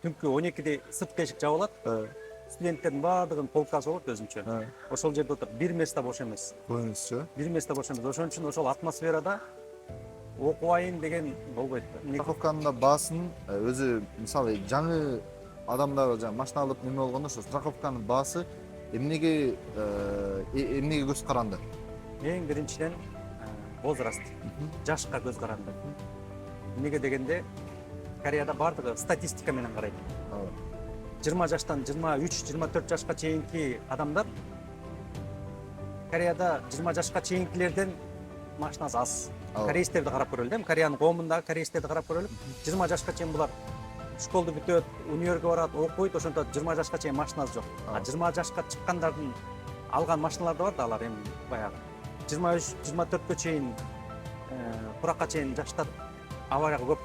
түнкү 12-де сырт эшик жабылат. Студенттердин баардыгынын полкасы болот өзүнчө. Ошол жерде отуруп бир место бош эмес. Коюңузчу. Бир место бош эмес. Ошон үчүн ошол атмосферада окубайын деген болбойт. Страховканын да баасын өзү мисалы жаңы адамдар жаңы машина алып неме болгондо ошо страховканын баасы эмнеге көз каранды? Эң биринчиден возраст, жашка көз каранды. Эмнеге дегенде Кореяда баардыгы статистика менен карайт. 20 жаштан 23-24 жашка чейинки адамдар Кореяда 20 жашка чейинкилерден машинасы аз. Кореецтерди карап көрөлү да, Кореянын коомундагы кореецтерди карап көрөлү. 20 жашка чейин булар школду бүтөт, универге барат, окуйт, ошондо 20 жашка чейин машинасы жок. 20 жашка чыккандардын алган машиналар да бар да, алар эми баягы 23-24кө чейин куракка чейин жаштар аварияга көп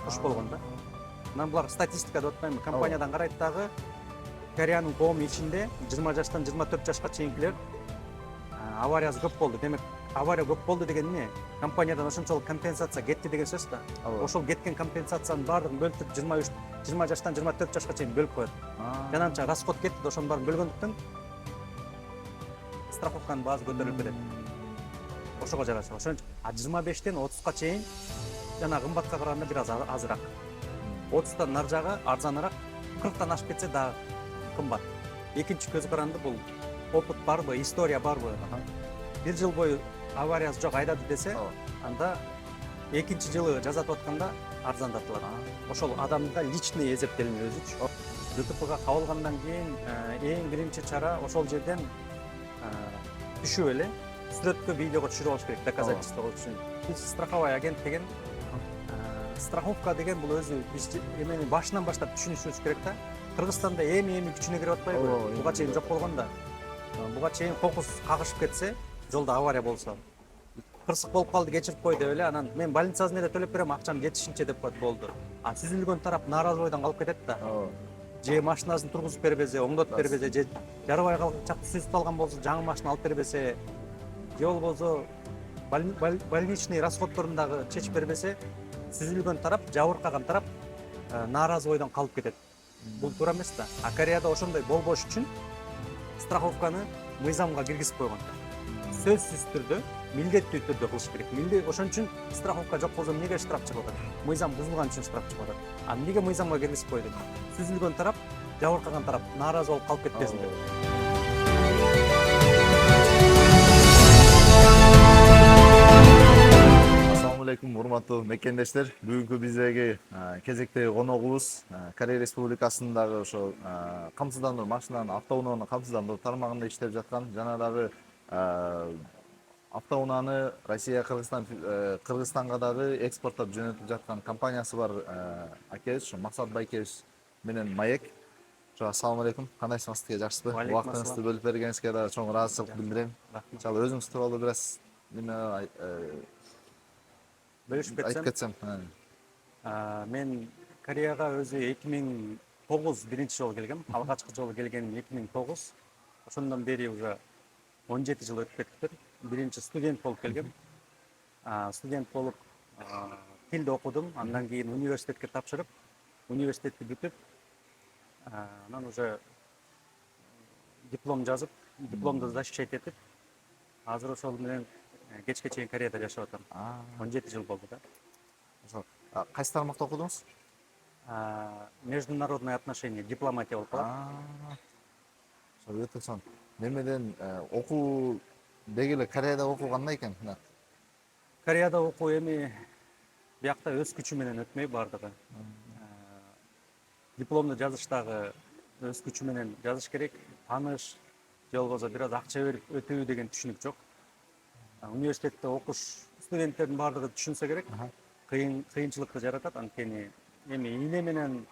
туш болгон да. Мен булар статистика деп атпайм, компаниядан карайт дагы Кореянын коому ичинде 20 жаштан 24 жашка чейинкилер авариясы көп болду. Демек, авария көп болду деген эмне? Компаниядан ошончолук компенсация кетти деген сөз да. Ошол кеткен компенсациянын баардыгын бөлүп 20 жаштан 24 жашка чейин бөлүп коет. Жананча расход кетти да, ошонун баарын бөлгөндүктөн страховканын баасы көтөрүлүп кетет. Ошого жараша. Ошон 25ден 30га чейин жана кымбатка караганда бир аз азыраак. 30тан нар жагы арзаныраак, 40тан ашып кетсе дагы кымбат. Экинчи көз каранды бул опыт барбы, история барбы? Бир жыл бою авариясы жок айдады десе, анда экинчи жылы жазатып атканда арзандатылат. Ошол адамга личный эсептелинет өзүчү. ДТПга кабылгандан кийин эң биринчи чара ошол жерден түшүп эле сүрөткө, видеого түшүрүп алыш керек, доказательство үчүн. Биз страховой агент деген страховка деген бул өзү биз эмени башынан баштап түшүнүшүбүз керек да. Кыргызстанда эми күчүнө кирип атпайбы? Буга чейин жок болгон да. Буга чейин кокус кагышып кетсе, жолдо авария болсо, кырсык болуп калды, кечирип кой деп эле, анан мен больницасын эле төлөп берем, акчам жетишинче деп коет, болду. Сүзүлгөн тарап нааразылыгынан калып кетет да. Же машинасын тургузуп бербесе, оңдотуп бербесе, же жарабай калып сүзүп калган болсо, жаңы машина алып бербесе, же болбосо больничный расходдорун дагы чечип бербесе, сүзүлгөн тарап, жабыркаган тарап нааразы ойдон калып кетет. Бул туура эмес да. Кореяда ошондой болбош үчүн страховканы мыйзамга киргизип койгон. Сөзсүз түрдө, милдеттүү түрдө кылыш керек. Ошон үчүн страховка жок болсо эмнеге штраф чыгып атат? Мыйзам бузулган үчүн штраф чыгып атат. Эмнеге мыйзамга киргизип койду? Сүзүлгөн тарап, жабыркаган тарап нааразы болуп калып кетпесин деп. Урматтуу мекендештер, бүгүнкү биздеги кезектеги коногубуз Корея Республикасындагы ошо камсыздандыруу машинанын автоунааны камсыздандыруу тармагында иштеп жаткан жана дагы автоунааны Россия, Кыргызстанга дагы экспорттоп жөнөтүп жаткан компаниясы бар акебиз, ошо Максат байкебиз менен Маек. Ассаламу алейкум. Кандайсыңыз, сизге жакшысызбы? Убактыңызды бөлүп бергениңизге дагы чоң ыраазычылык билдирем. Жалпы өзүңүз тууралуу бир аз неме Айтып кетсем, мен Кореяга өзү 2009 биринчи жолу келгем. Алгачкы жолу келгеним 2009. Ошондон бери уже 17 жыл өтүп кетиптир. Биринчи студент болуп келгем. Студент болуп тилди окудум, андан кийин университетке тапшырып, университетти бүтүп, анан уже диплом жазып, дипломду защищать этип, азыр ошол менен кечке чейин Кореяда жашап атам. 17 жыл болду да. Кайсы тармакта окудуңуз? Международные отношения, дипломатия болуп калат. Өтө чоң. Немеден окуу дегеле Кореяда окуу кандай экен? Кореяда окуу эми биякта өз күчү менен өтмөй баардыгы. Дипломду жазыш дагы өз күчү менен жазыш керек. Тааныш, же болбосо бир аз акча берип өтүү деген түшүнүк жок. Университетте окуш студенттердин баардыгы түшүнсө керек. Кыйынчылыкты жаратат, анткени эми ийне менен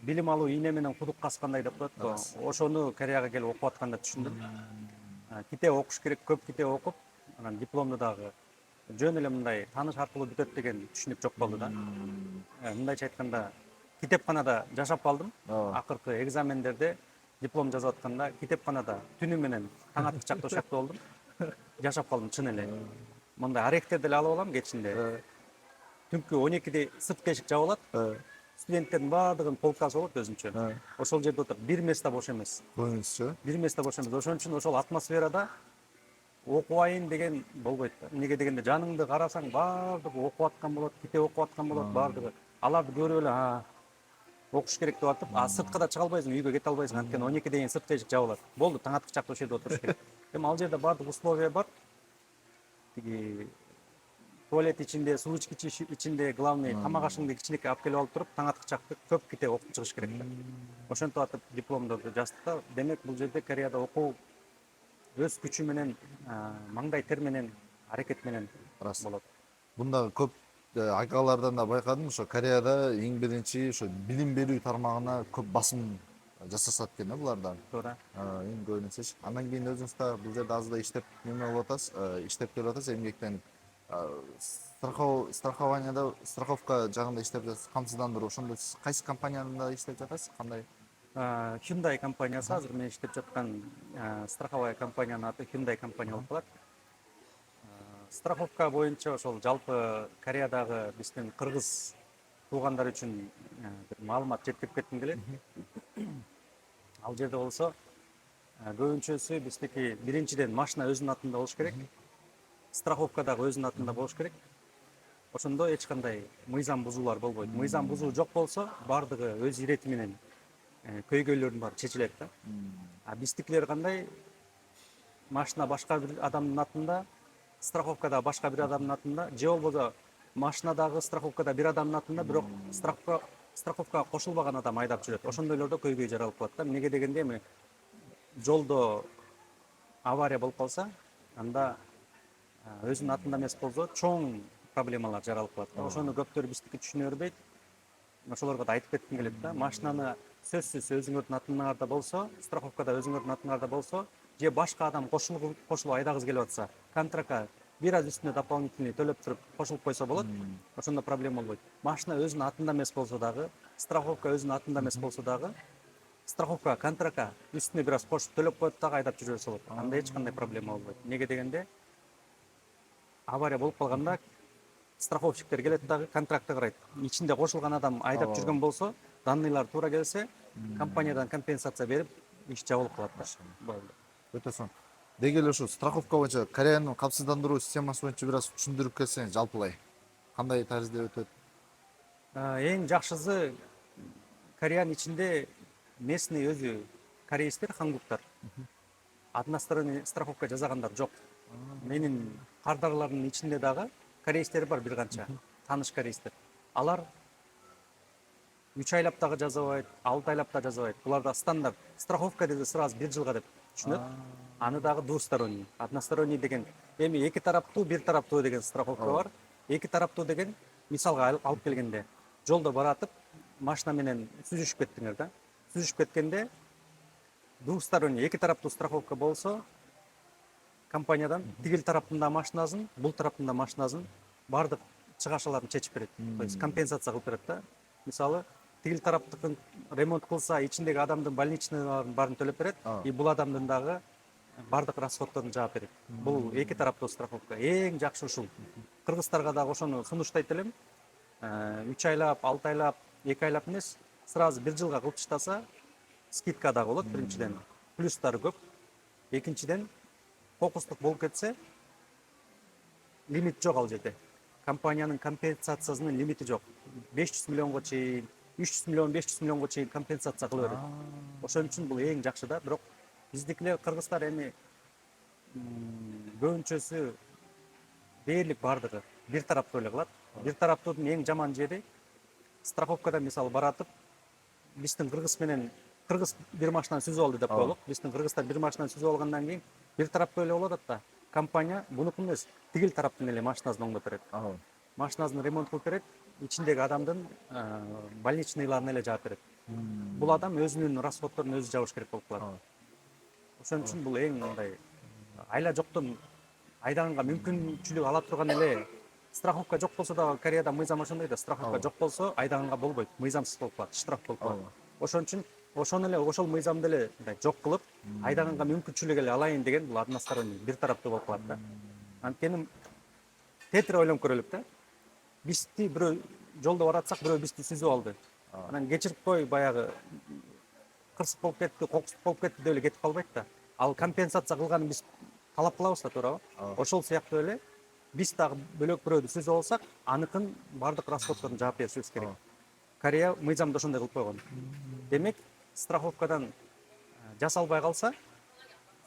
билим алуу, ийне менен кудук каскандай деп коет го. Ошону Кореяга келип окуп атканда түшүндүм. Китеп окуш керек, көп китеп окуп, анан дипломду дагы жөн эле мындай тааныш аркылуу бүтөт деген түшүнүк жок болду да. Мындайча айтканда, китепканада жашап калдым. Акыркы экзамендерде диплом жазып атканда китепканада түнү менен таң аткычакта ошол болдум. Жашап калдым чын эле. Мындай орехтерди эле алып алам кечинде. Түнкү 12де сырт эшик жабылат. студенттердин баардыгынын полкасы болот өзүнчө. Ошол жерде отуруп бир место бош эмес. Көбүнчүсү. Бир место бош эмес. Ошон үчүн ошол атмосферада окубайын деген болбойт. Эмнеге дегенде жаныңды карасаң баардыгы окуп аткан болот, китеп окуп аткан болот, баардыгы. Аларды көрүп эле окуш керек деп атып, сыртка да чыга албайсың, үйгө кете албайсың. Анткени 12 эшик сырткы эшик жабылат. Болду, таң аткычакта ошол жерде отуруш керек. Эми ал жерде баардык условия бар. Тиги туалет ичинде, суу ичкич ичинде, главный тамак ашыңды кичинекей алып келип алып туруп, таң аткычакта көп китеп окуп чыгыш керек да. Ошентип атып дипломдорду жаздык да. Демек бул жерде Кореяда окуу өз күчү менен, маңдай тер менен, аракет менен болот. Бунда көп акалардан да байкадым, ошо Кореяда эң биринчи ошо билим берүү тармагына көп басым жасашат экен да булардан. Туура. Эң көп нерсе. Андан кийин өзүңүз да бул жерде азыр да иштеп неме болуп атасыз, иштеп келип атасыз, эмгектен страховка жагында иштеп жатасыз, камсыздандыруу. Ошондо сиз кайсы компанияда иштеп жатасыз? Кандай? Hyundai компаниясы азыр мен иштеп жаткан страховая компаниянын аты Hyundai компания болуп калат. Страховка боюнча ошол жалпы Кореядагы биздин кыргыз туугандар үчүн бир маалымат жеткирип кетким келет. Ал жерде болсо көбүнчөсү биздики биринчиден машина өзүнүн атында болуш керек. Страховка дагы өзүнүн атында болуш керек. Ошондо эч кандай мыйзам бузуулар болбойт. Мыйзам бузуу жок болсо, баардыгы өз ирети менен көйгөйлөрдүн баары чечилет да. Биздикилер кандай? Машина башка бир адамдын атында, страховка да башка бир адамдын атында, же болбосо машинадагы страховкада бир адамдын атында, бирок страховкага кошулбаган адам айдап жүрөт. Ошондойлордо көйгөй жаралып калат да. Эмнеге дегенде эми жолдо авария болуп калса, анда өзүнүн атында эмес болсо, чоң проблемалар жаралып калат да. Ошону көптөр биздики түшүнө бербейт. Ошолорго да айтып кетким келет да. Машинаны сөзсүз өзүңөрдүн атыңарда болсо, страховкада өзүңөрдүн атыңарда болсо, же башка адам кошулуп айдагысы келип атса, контрактка бир аз үстүнө дополнительный төлөп туруп кошулуп койсо болот. Ошондо проблема болбойт. Машина өзүнүн атында эмес болсо дагы, страховка өзүнүн атында эмес болсо дагы, страховка контрактка үстүнө бир аз кошуп төлөп коет дагы айдап жүрө берсе болот. Анда эч кандай проблема болбойт. Эмнеге дегенде авария болуп калганда страховщиктер келет дагы контрактты карайт. Ичинде кошулган адам айдап жүргөн болсо, данныйлар туура келсе, компаниядан компенсация берип, иш жабылып калат да. Болду. Өтө сонун. Деги эле ушу страховка боюнча Кореянын камсыздандыруу системасы боюнча бир аз түшүндүрүп кетсеңиз жалпылай. Кандай тарзде өтөт? Эң жакшысы Кореянын ичинде местный өзү корейстер, хангуктар. Односторонний страховка жасагандар жок. Менин кардарлардын ичинде дагы корейстер бар бир канча, тааныш корейстер. Алар 3 айлап дагы жазабайт, 6 айлап да жазабайт. Буларда стандарт. Страховка деди сразу 1 жылга деп түшүнөт. Аны дагы двусторонний. Односторонний деген эми эки тараптуу, бир тараптуу деген страховка бар. Эки тараптуу деген мисалга алып келгенде жолдо баратып, машина менен сүзүшүп кеттиңер да. Сүзүшүп кеткенде двусторонний, эки тараптуу страховка болсо, компаниядан тигил тараптын да машинасын, бул тараптын да машинасын бардык чыгашаларын чечип берет. То есть компенсация кылып берет да. Мисалы, тигил тараптыкын ремонт кылса, ичиндеги адамдын больничныйларын баарын төлөп берет, и бул адамдын дагы бардык расходторун жаап берет. Бул эки тараптуу страховка. Эң жакшы ушул. Кыргыздарга дагы ошону сунуштайт элем. 3 айлап, 6 айлап, 2 айлап эмес, сразу 1 жылга кылып таштаса, скидка дагы болот биринчиден. Плюстары көп. Экинчиден, кокустук болуп кетсе, лимит жок ал жерде. Компаниянын компенсациясынын лимити жок. 500 миллионго чейин, 300 миллион, 500 миллионго чейин компенсация кылып берет. Ошон үчүн бул эң жакшы да. Бирок биздикилер кыргыздар эми көбүнчөсү дээрлик бардыгы бир тараптуу эле кылат. Бир тараптуудун эң жаман жери страховкада мисалы баратып, биздин кыргыз менен кыргыз бир машинаны сүзүп алды деп коелук. Биздин кыргыздар бир машинаны сүзүп алгандан кийин бир тараптуу эле болуп атат да. Компания бунукун эмес, тигил тараптын эле машинасын оңдоп берет. Машинасын ремонт кылып берет, ичиндеги адамдын больничныйларын эле жаап берет. Бул адам өзүнүн расходторун өзү жабыш керек болуп калат. Ошон үчүн бул эң мындай айла жоктон айдаганга мүмкүнчүлүк ала турган эле страховка жок болсо да Кореяда мыйзам ошондой да, страховка жок болсо айдаганга болбойт, мыйзамсыз болуп калат, штраф болуп калат. Ошон үчүн ошону эле ошол мыйзамды эле жок кылып, айдаганга мүмкүнчүлүк эле алайын деген бул односторонний, бир тараптуу болуп калат да. Анткени тетире ойлонуп көрөлүк да. Бизди бирөө жолдо баратсак, бирөө бизди сүзүп алды. Анан кечирип кой, баягы кырсык болуп кетти, кокустук болуп кетти деп эле кетип калбайт да. Ал компенсация кылганын биз талап кылабыз да, туурабы? Ошол сыяктуу эле биз дагы бөлөк бирөөдү сүзүп алсак, аныкын бардык расходторун жаап беришибиз керек. Корея мыйзамда ошондой кылып койгон. Демек, страховкадан жасалбай калса,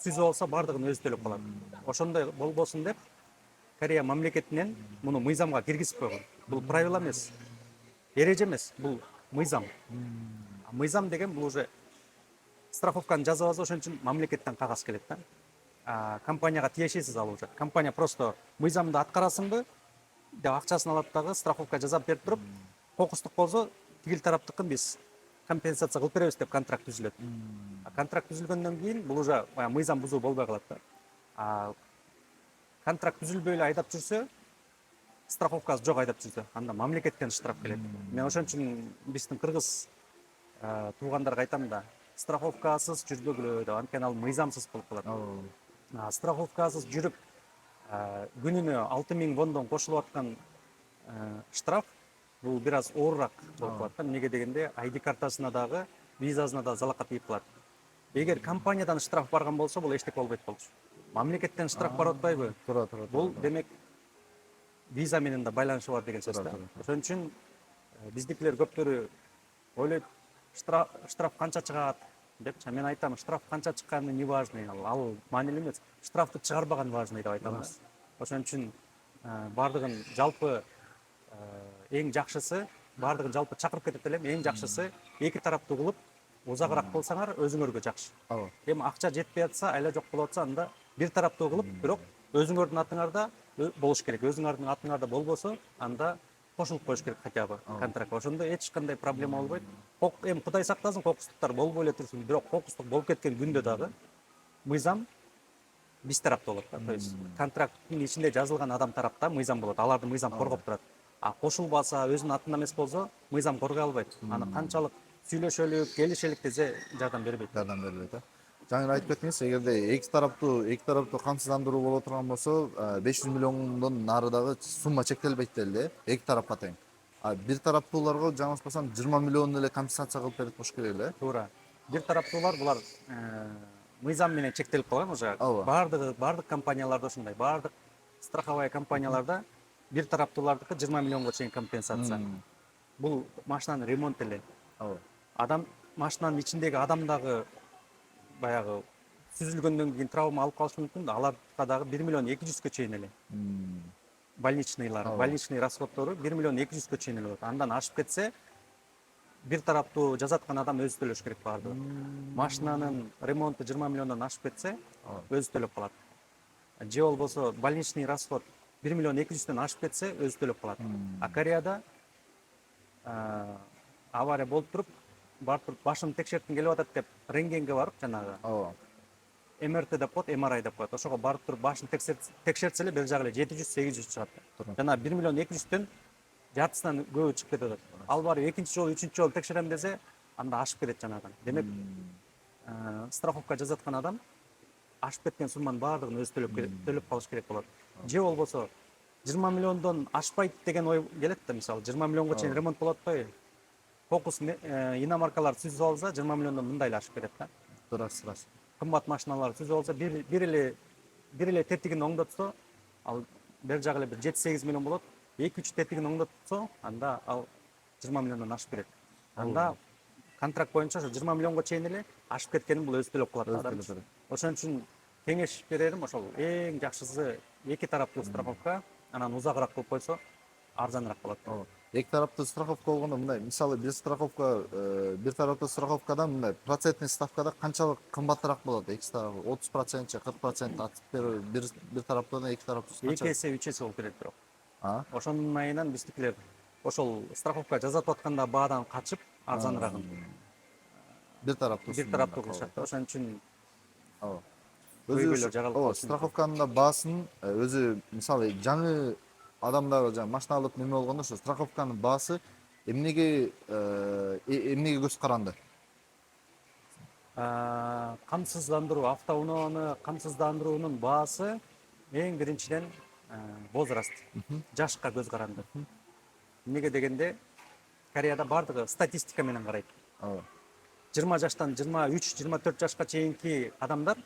сүзүп алса бардыгын өзү төлөп калат. Ошондой болбосун деп Корея мамлекетинен муну мыйзамга киргизип койгон. Бул правила эмес, эреже эмес, бул мыйзам. Мыйзам деген бул уже страховканы жазабыз, ошон үчүн мамлекеттен кагаз келет да. Компанияга тиешесиз ал уже. Компания просто мыйзамды аткарасыңбы деп акчасын алат дагы страховка жасап берип туруп, кокустук болсо тигил тараптыкын биз компенсация кылып беребиз деп контракт түзүлөт. Контракт түзүлгөндөн кийин бул уже мыйзам бузуу болбой калат да. Контракт түзүлбөй эле айдап жүрсө, страховкасы жок айдап жүрсө, анда мамлекеттен штраф келет. Мен ошон үчүн биздин кыргыз туугандарга айтам да, страховкасыз жүрбөгүлө деп, анткени ал мыйзамсыз болуп калат. Страховкасыз жүрүп күнүнө 6000 вондон кошулуп аткан штраф бул бир аз оорураак болуп калат да. Эмнеге дегенде ID картасына дагы, визасына дагы залакка тийип калат. Эгер компаниядан штраф барган болсо, бул эчтеке болбойт болчу. Мамлекеттен штраф барып атпайбы? Туура. Бул демек виза менен да байланышы бар деген сөз да. Ошон үчүн биздикилер көптөрү ойлойт, штраф канча чыгат депчи. Мен айтам, штраф канча чыкканы не важный, ал маанилүү эмес. Штрафты чыгарбаган важный деп айтам. Ошон үчүн бардыгын жалпы эң жакшысы, бардыгын жалпы чакырып кетип элем, эң жакшысы эки тараптуу кылып, узагыраак кылсаңар өзүңөргө жакшы. Эми акча жетпей атса, айла жок болуп атса, анда бир тараптуу кылып, бирок өзүңөрдүн атыңарда болуш керек. Өзүңөрдүн атыңарда болбосо, анда кошулуп коюш керек хотя бы контрактка. Ошондо эч кандай проблема болбойт. Эми Кудай сактасын, кокустуктар болбой эле турсун, бирок кокустук болуп кеткен күндө дагы мыйзам биз тарапта болот да. То есть контракттын ичинде жазылган адам тарапта мыйзам болот. Аларды мыйзам коргоп турат. Кошулбаса, өзүнүн атында эмес болсо, мыйзам коргой албайт. Аны канчалык сүйлөшөлүк, келишелик десе жардам бербейт. Жаңы эле айтып кеттиңиз, эгерде эки тараптуу камсыздандыруу боло турган болсо, 500 миллиондон нары дагы сумма чектелбейт деле, эки тарапка тең. Бир тараптууларга жаңылышпасам 20 миллион эле компенсация кылып берет болуш керек эле. Туура. Бир тараптуулар булар мыйзам менен чектелип калган уже. Бардык компанияларда ошондой, бардык страховая компанияларда бир тараптуулардыкы 20 миллионго чейин компенсация. Бул машинанын ремонт эле. Машинанын ичиндеги адам дагы баягы сүзүлгөндөн кийин травма алып калышы мүмкүн да, аларга дагы 1 миллион 200га чейин эле. Больничный расходтору 1 миллион 200га чейин эле болот. Андан ашып кетсе, бир тараптуу жазаткан адам өзү төлөш керек бардыгы. Машинанын ремонту 20 миллиондон ашып кетсе, өзү төлөп калат. Же болбосо больничный расход 1 миллион 200дөн ашып кетсе, өзү төлөп калат. Кореяда авария болуп туруп, башымды текшертким келип атат деп рентгенге барып, жанагы МРТ деп коет, МРА деп коет. Ошого барып туруп башын текшертсе эле бер жагы эле 700-800 чыгат. Жана 1 миллион 200дөн жартысынан көбү чыгып кетет. Ал барып экинчи жолу, үчүнчү жолу текшерем десе, анда ашып кетет жанагыдан. Демек, страховка жазаткан адам ашып кеткен сумманын баардыгын өзү төлөп калыш керек болот. Же болбосо 20 миллиондон ашпайт деген ой келет да, мисалы 20 миллионго чейин ремонт болот атпайбы? Фокус иномаркаларды сүзүп алса 20 миллиондон мындай эле ашып кетет да. Дурас. Кымбат машиналарды сүзүп алса, бир эле тетигин оңдотсо, ал бер жагы эле бир 7-8 миллион болот. 2-3 тетигин оңдотсо, анда ал 20 миллиондон ашып берет. Анда контракт боюнча ошо 20 миллионго чейин эле ашып кеткенин бул өзү төлөп калат адам. Ошон үчүн кеңеш берерим, ошол эң жакшысы эки тараптуу страховка, анан узагыраак кылып койсо арзаныраак болот. Эки тараптуу страховка болгондо мындай, мисалы бир тараптуу страховкадан мындай процентный ставкада канчалык кымбатыраак болот? Эки тарап 30% же 40% атып берүү бир тараптуудан эки тараптуу канча? 2 эсе 3 эсе болуп берет бирок. Ошонун айынан биздикилер ошол страховка жасатып атканда баадан качып арзаныраагын бир тараптуу кылышат. Ошон үчүн страховканын да баасын өзү, мисалы жаңы адамдар машина алып неме болгондо ошо страховканын баасы эмнеге көз каранды? Камсыздандыруу, автоуноону камсыздандыруунун баасы эң биринчиден возраст, жашка көз каранды. Эмнеге дегенде Кореяда бардығы статистика менен карайт. ооба 20 жаштан 23-24 жашка чейинки адамдар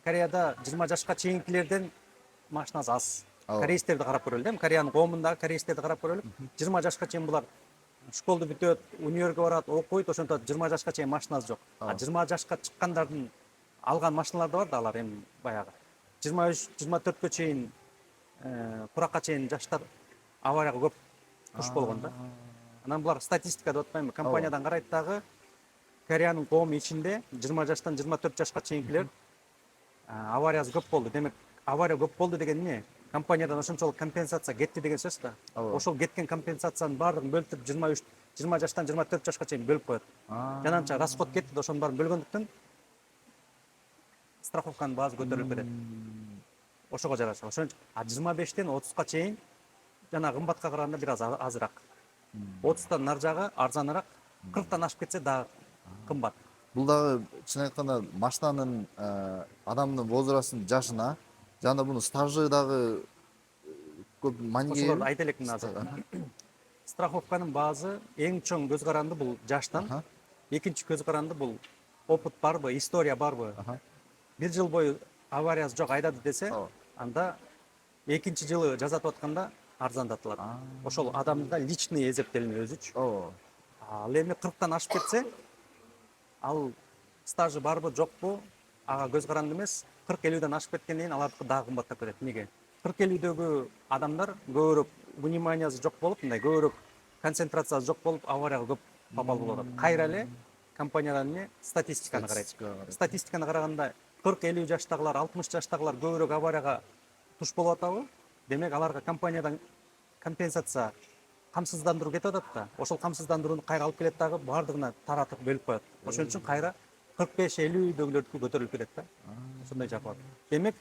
Кореяда 20 жашка чейинкилерден машинасы аз. Корейстерди карап көрөлү, Кореянын коомундагы корейстерди карап көрөлү. 20 жашка чейин булар школду бүтөт, универге барат, окуйт, ошентип 20 жашка чейин машинасы жок. А 20 жашка чыккандардын алган машиналар да бар да, алар эми баягы 23-24кө чейин куракка чейин жаштар аварияга көп туш болгон да. Анан булар статистика деп атпаймынбы, компаниядан карайт дагы Кореянын коому ичинде 20 жаштан 24 жашка чейинкилер авариясы көп болду. Демек, авария көп болду деген эмне? Компаниядан ошончолук компенсация кетти деген сөз да. Ошол кеткен компенсациянын баардыгын бөлтүп 20 жаштан 24 жашка чейин бөлүп коет. Жананча расход кетти да, ошонун баарын бөлгөндүктөн страховканын баасы көтөрүлүп кетет. Ошого жараша. Ошон 25тен 30га чейин жана кымбатка караганда бир аз азыраак. 30тан нар жагы арзаныраак, 40тан ашып кетсе дагы кымбат. бул дагы чын айтканда машинанын адамдын возрастын жашына жана бунун стажы дагы көп мааниге Ошолорду айта элекмин азыр. Страховканын баасы эң чоң көз каранды бул жаштан. Экинчи көз каранды бул опыт барбы, история барбы. Бир жыл бою авариясы жок айдады десе, анда экинчи жылы жазатып атканда арзандатылат. Ошол адамда личный эсептелинет өзүчү. Ал эми 40тан ашып кетсе, ал стажы барбы жокпу, ага көз каранды эмес. 40-50ден ашып кеткенден кийин алардыкы дагы кымбаттап кетет. Эмнеге? 40-50дөгү адамдар көбүрөөк вниманиясы жок болуп, мындай көбүрөөк концентрациясы жок болуп, аварияга көп попал болуп атат. Кайра эле компаниядан эмне статистиканы карайт. Статистиканы караганда 40-50 жаштагылар, 60 жаштагылар көбүрөөк аварияга туш болуп атабы? Демек, аларга компаниядан компенсация камсыздандыруу кетип атат да. Ошол камсыздандырууну кайра алып келет дагы баардыгына таратып бөлүп коет. Ошон үчүн кайра 45-50дөгүлөрдүкү көтөрүлүп кетет да. Ошондой жапат. Демек,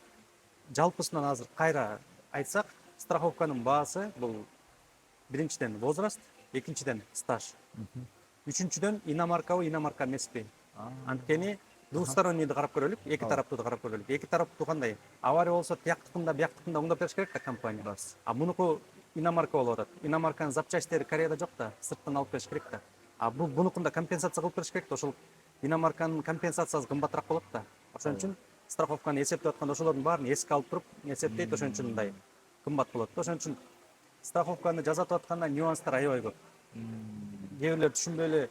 жалпысынан азыр кайра айтсак, страховканын баасы бул биринчиден возраст, экинчиден стаж. Үчүнчүдөн иномаркабы, иномарка эмеспи. Анткени двустороннийди карап көрөлүк, эки тараптуу карап көрөлүк. Эки тараптуу кандай? Авария болсо, тияктыкында, бияктыкында оңдоп бериш керек да компания. А мунуку иномарка болуп атат. Иномарканын запчастьтери Кореяда жок да, сырттан алып бериш керек да. А бунукунда компенсация кылып бериш керек да, ошол иномарканын компенсациясы кымбатыраак болот да. Ошон үчүн страховканы эсептеп атканда ошолордун баарын эске алып туруп эсептейт, ошон үчүн мындай кымбат болот. Ошон үчүн страховканы жазатып атканда нюанстар аябай көп. Кээ бирлер түшүнбөй эле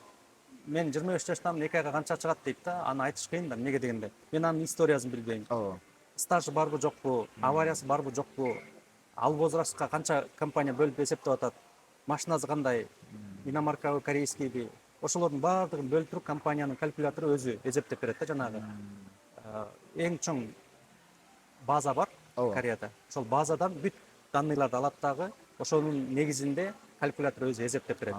мен 23 жаштамын, 2 айга канча чыгат дейт да, аны айтыш кыйын да. Эмнеге дегенде, мен анын историясын билбейм. Стажы барбы жокпу, авариясы барбы жокпу, ал возрастка канча компания бөлүп эсептеп атат, машинасы кандай, иномаркабы, корейскийби, ошолордун баардыгын бөлүп туруп компаниянын калькулятору өзү эсептеп берет да. Жанагы эң чоң база бар Кореяда. Ошол базадан бүт данныйларды алат дагы, ошонун негизинде калькулятор өзү эсептеп берет.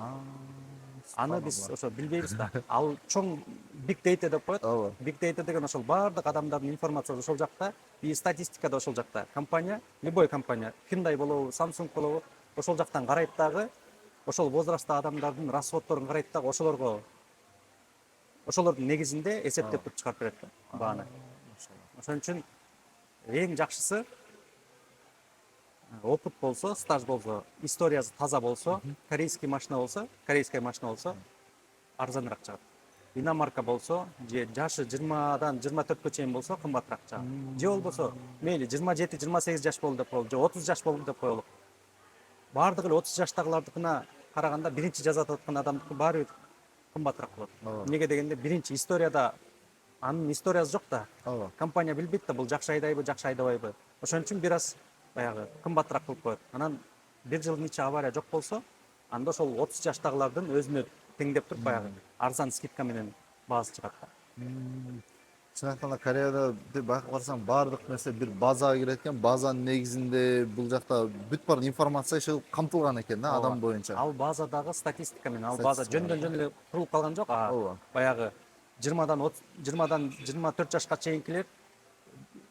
Аны биз ошо билбейбиз да. Ал чоң big data деп коет. Big data деген ошол баардык адамдардын информациясы ошол жакта, и статистика да ошол жакта. Компания, любой компания, Hyundai болобу, Samsung болобу, ошол жактан карайт дагы, ошол возрастта адамдардын расходторун карайт дагы, ошолордун негизинде эсептеп туруп чыгарып берет бааны. Ошон үчүн эң жакшысы опыт болсо, стаж болсо, историясы таза болсо, корейская машина болсо, арзаныраак чыгат. Иномарка болсо, же жашы 20дан 24кө чейин болсо, кымбатыраак чыгат. Же болбосо, мейли 27-28 жаш болду деп коелу, же 30 жаш болду деп коелу. Баардыгы эле 30 жаштагылардыкына караганда биринчи жазатып аткан адамдыкы баары бир кымбатыраак болот. Эмнеге дегенде, биринчи историяда анын историясы жок да. Компания билбейт да, бул жакшы айдайбы, жакшы айдабайбы. Ошон үчүн бир аз баягы кымбатыраак кылып коет. Анан бир жылдын ичи авария жок болсо, анда ошол 30 жаштагылардын өзүнө теңдеп туруп баягы арзан скидка менен баасы чыгат да. Чын айтканда Кореяда байкап карасаң баардык нерсе бир базага кирет экен. Базанын негизинде бул жакта бүт бар информация иши камтылган экен да, адам боюнча. Ал базадагы статистика менен, ал база жөндөн эле курулуп калган жок. Баягы 20дан 24 жашка чейинкилер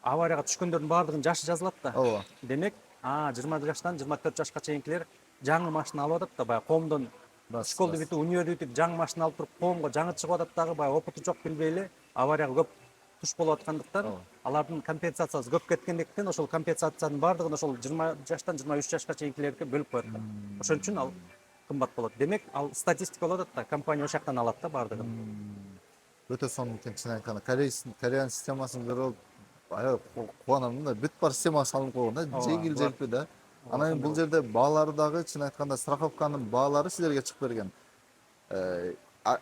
аварияга түшкөндөрдүн баардыгынын жашы жазылат да. Демек, 20 жаштан 24 жашка чейинкилер жаңы машина алып атат да, баягы коомдон школду бүтүп, универди бүтүп, жаңы машина алып туруп, коомго жаңы чыгып атат дагы, баягы опыту жок, билбей эле аварияга көп туш болуп аткандыктан, алардын компенсациясы көп кеткендиктен, ошол компенсациянын баардыгын ошол 20 жаштан 23 жашка чейинкилерге бөлүп коет. Ошон үчүн ал кымбат болот. Демек ал статистика болот да, компания ошол жактан алат да баардыгын. Өтө сонун экен чын айтканда. Кореянын системасын көрүп аябай кубанам да. Бүт бар система салынып койгон да, жеңил желпи да. Анан кийин бул жерде баалары дагы чын айтканда страховканын баалары силерге чыгып берген.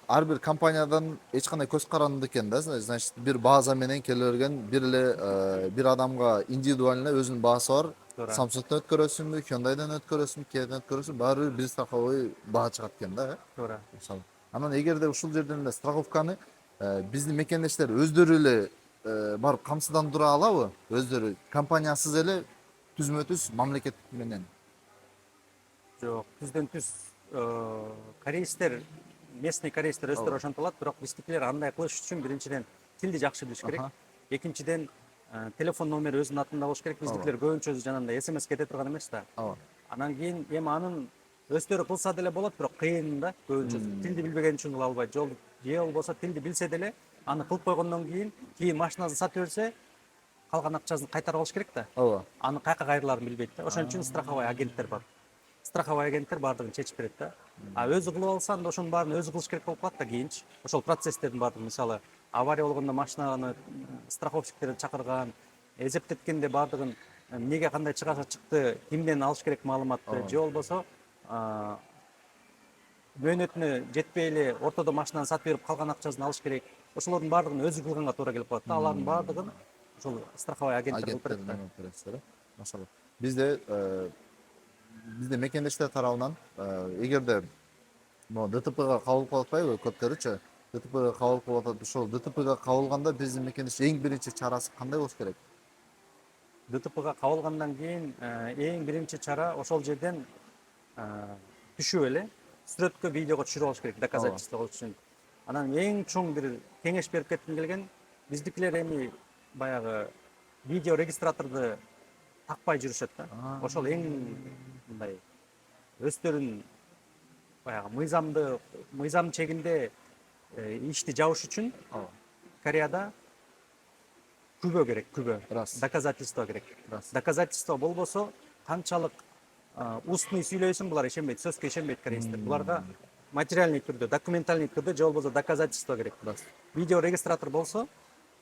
Ар бир компаниядан эч кандай көз каранды экен да. Значит, бир база менен келе берген, бир эле бир адамга индивидуально өзүнүн баасы бар. Samsung'dan өткөрөсүңбү, Hyundai'дан өткөрөсүңбү, Kia'дан өткөрөсүңбү, баары бир страховой баа чыгат экен да. Туура. Мисалы. Анан эгерде ушул жерден эле страховканы биздин мекендештер өздөрү эле барып камсыздандыра алабы? Өздөрү компаниясыз эле түзмө түз мамлекет менен. Жок, түздөн түз корейстер, местный корейстер өздөрү ошентип алат, бирок биздикилер андай кылыш үчүн биринчиден тилди жакшы билиш керек. Экинчиден телефон номери өзүнүн атында болуш керек. Биздикилер көбүнчө жанагындай SMS кете турган эмес да. Анан кийин эми анын өздөрү кылса деле болот, бирок кыйын да. Көбүнчө тилди билбеген үчүн кыла албайт. Же болбосо тилди билсе деле аны кылып койгондон кийин машинасын сатып берсе, калган акчасын кайтарып алыш керек да. Аны каяка кайрылаарын билбейт да. Ошон үчүн страховой агенттер бар. Страховой агенттер баардыгын чечип берет да. Өзү кылып алса, анда ошонун баарын өзү кылыш керек болуп калат да кийинчи. Ошол процесстердин баардыгы, мисалы, авария болгондо машинаны страховщиктерди чакырган, эсептеткенде баардыгын эмнеге кандай чыгаша чыкты, кимден алыш керек маалыматты, же болбосо мөөнөтүнө жетпей эле ортодо машинаны сатып берип калган акчасын алыш керек. Ошолордун баардыгын өзү кылганга туура келип калат да. Алардын баардыгын ошол страховой агенттер кылып берет да. Машалла. Бизде мекендештер тарабынан эгерде ДТПга кабылып калып атпайбы көптөрүчү? ДТПга кабылып калып атат. Ошол ДТПга кабылганда биздин мекендеш эң биринчи чарасы кандай болуш керек? ДТПга кабылгандан кийин эң биринчи чара ошол жерден түшүп эле сүрөткө, видеого түшүрүп алыш керек, доказательство кылыш үчүн. Анан эң чоң бир кеңеш берип кетким келген, биздикилер эми баягы видео регистраторду такпай жүрүшөт да. Ошол эң мындай өздөрүнүн баягы мыйзам чегинде ишти жабыш үчүн Кореяда күбө керек, күбө. Доказательство керек. Доказательство болбосо канчалык устный сүйлөйсүң, булар ишенбейт, сөзгө ишенбейт корейстер. Буларга материальный түрдө, документальный түрдө же болбосо доказательство керек. Видео регистратор болсо,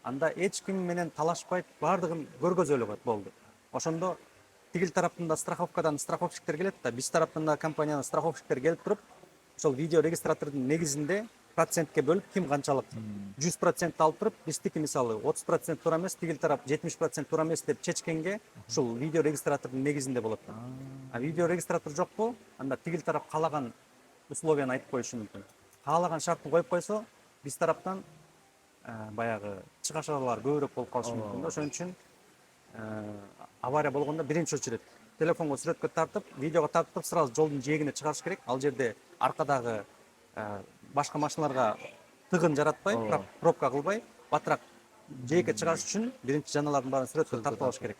анда эч ким менен талашпайт, баардыгын көргөзөлү коет, болду. Ошондо тигил тараптан да страховкадан страховщиктер келет да, биз тараптан да компаниянын страховщиктери келип туруп, ошол видео регистратордун негизинде процентке бөлүп, ким канчалык 100% алып туруп, биздики мисалы 30% туура эмес, тигил тарап 70% туура эмес деп чечкенге ушул видео регистратордун негизинде болот. А видео регистратор жокпу, анда тигил тарап каалаган условияны айтып коюшу мүмкүн. Каалаган шартын коюп койсо, биз тараптан баягы чыгашалар көбүрөөк болуп калышы мүмкүн. Ошон үчүн авария болгондо биринчи очередь телефонго сүрөткө тартып, видеого тартып, сразу жолдун жээгине чыгарыш керек. Ал жерде аркадагы башка машиналарга тыгын жаратпай, пробка кылбай, батыраак жээкке чыгарыш үчүн биринчи жаналардын баарын сүрөткө тартып алыш керек.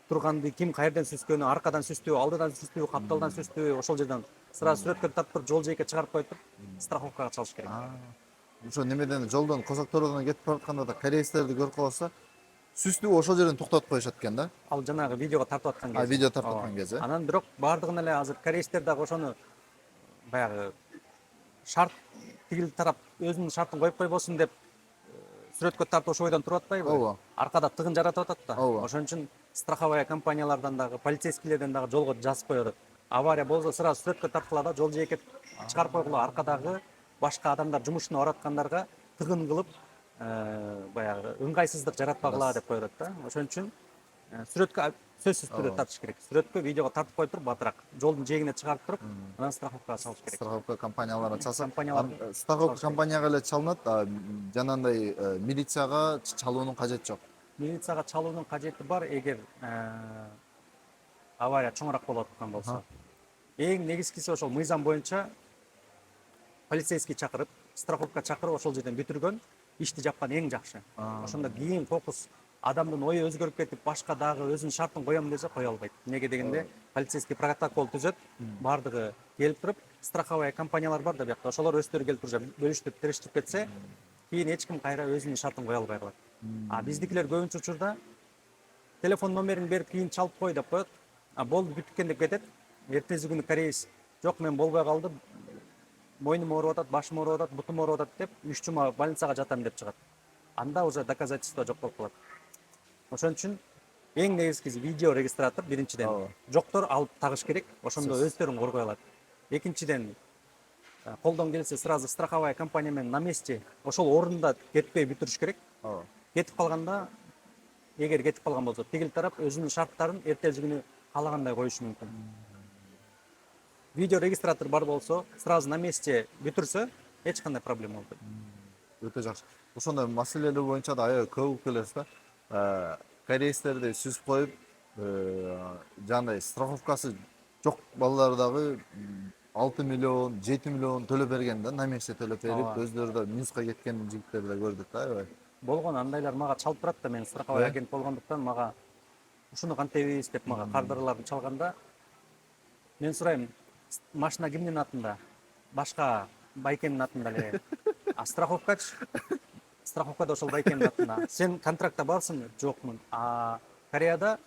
Турганды ким каерден сүзгөнү, аркадан сүздүбү, алдыдан сүздүбү, капталдан сүздүбү, ошол жерден сразу сүрөткө тартып, жол жээкке чыгарып коюп туруп, страховкага чалыш керек. Ошо немеден жолдон козоктордон кетип баратканда да корейстерди көрүп калса, сүздүбү ошол жерден токтотуп коюшат экен да. Ал жанагы видеого тартып аткан кезде. Видео тартып аткан кезде. Анан бирок баардыгын эле азыр корейстер дагы ошону баягы шарт, тигил тарап өзүнүн шартын коюп койбосун деп сүрөткө тартып ошол бойдон туруп атпайбы? Аркада тыгын жаратып атат да. Ошон үчүн страховая компаниялардан дагы, полицейскийлерден дагы жолго жазып коёт. Авария болсо сразу сүрөткө тартыла да, жол жээкке чыгарып койгула, аркадагы башка адамдар жумушуна бараткандарга тыгын кылып, баягы ыңгайсыздык жаратпагыла деп коёт да. Ошон үчүн сүрөткө сөзсүз түрдө тартыш керек. Сүрөткө, видеого тартып коюп туруп, батыраак жолдун жээгине чыгарып туруп, анан страховкага чалыш керек. Страховка компанияларына чалса, страховка компанияга эле чалынат, жанагындай милицияга чалуунун кажети жок. Милицияга чалуунун кажети бар, эгер авария чоңураак болуп аткан болсо. Эң негизгиси ошол мыйзам боюнча полицейский чакырып, страховка чакырып, ошол жерден бүтүргөн, ишти жапкан эң жакшы. Ошондо кийин кокус адамдын ою өзгөрүп кетип, башка дагы өзүнүн шартын коём десе кое албайт. Эмнеге дегенде, полицейский протокол түзөт, баардыгы келип туруп, страховая компаниялар бар да биякта, ошолор өздөрү келип туруп бөлүштүрүп, териштирип кетсе, кийин эч ким кайра өзүнүн шартын кое албай калат. А биздикилер көбүнчө учурда телефон номерин берип, кийин чалып кой деп коет. Болду, бүткөн деп кетет. Эртеси күнү кореец жок мен болбой калдым, мойнум ооруп атат, башым ооруп атат, бутум ооруп атат деп 3 жума больницага жатам деп чыгат. Анда уже доказательство жок болуп калат. Ошон үчүн эң негизгиси видео регистратор биринчиден. Ооба. Жоктор алып тагыш керек, ошондо өздөрүн коргой алат. Экинчиден колдон келсе сразу страховая компания менен на месте ошол орунда кетпей бүтүрүш керек. Ооба. Кетип калганда, эгер кетип калган болсо, тигил тарап өзүнүн шарттарын эртележи күнү каалагандай коюшу мүмкүн. Видео регистратор бар болсо, сразу на месте бүтүрсө, эч кандай проблема болбойт. Өтө жакшы. Ошондой маселелер боюнча да аябай көп угуп келесиз да. Кореецтерди сүзүп коюп, жандай страховкасы жок балдар дагы 6 миллион, 7 миллион төлөп берген да, на месте төлөп берип, өздөрү да минуска кеткен жигиттерди да көрдүк да, аябай. Болгон андайлар мага чалып турат да, мен страховой агент болгондуктан мага ушуну кантебиз деп мага кардарларын чалганда мен сурайм, машина кимдин атында? Башка байкенин атында эле. А страховкачы? Страховка да ошол байкенин атында. Сен контрактта барсың? Жокмун. А Кореяда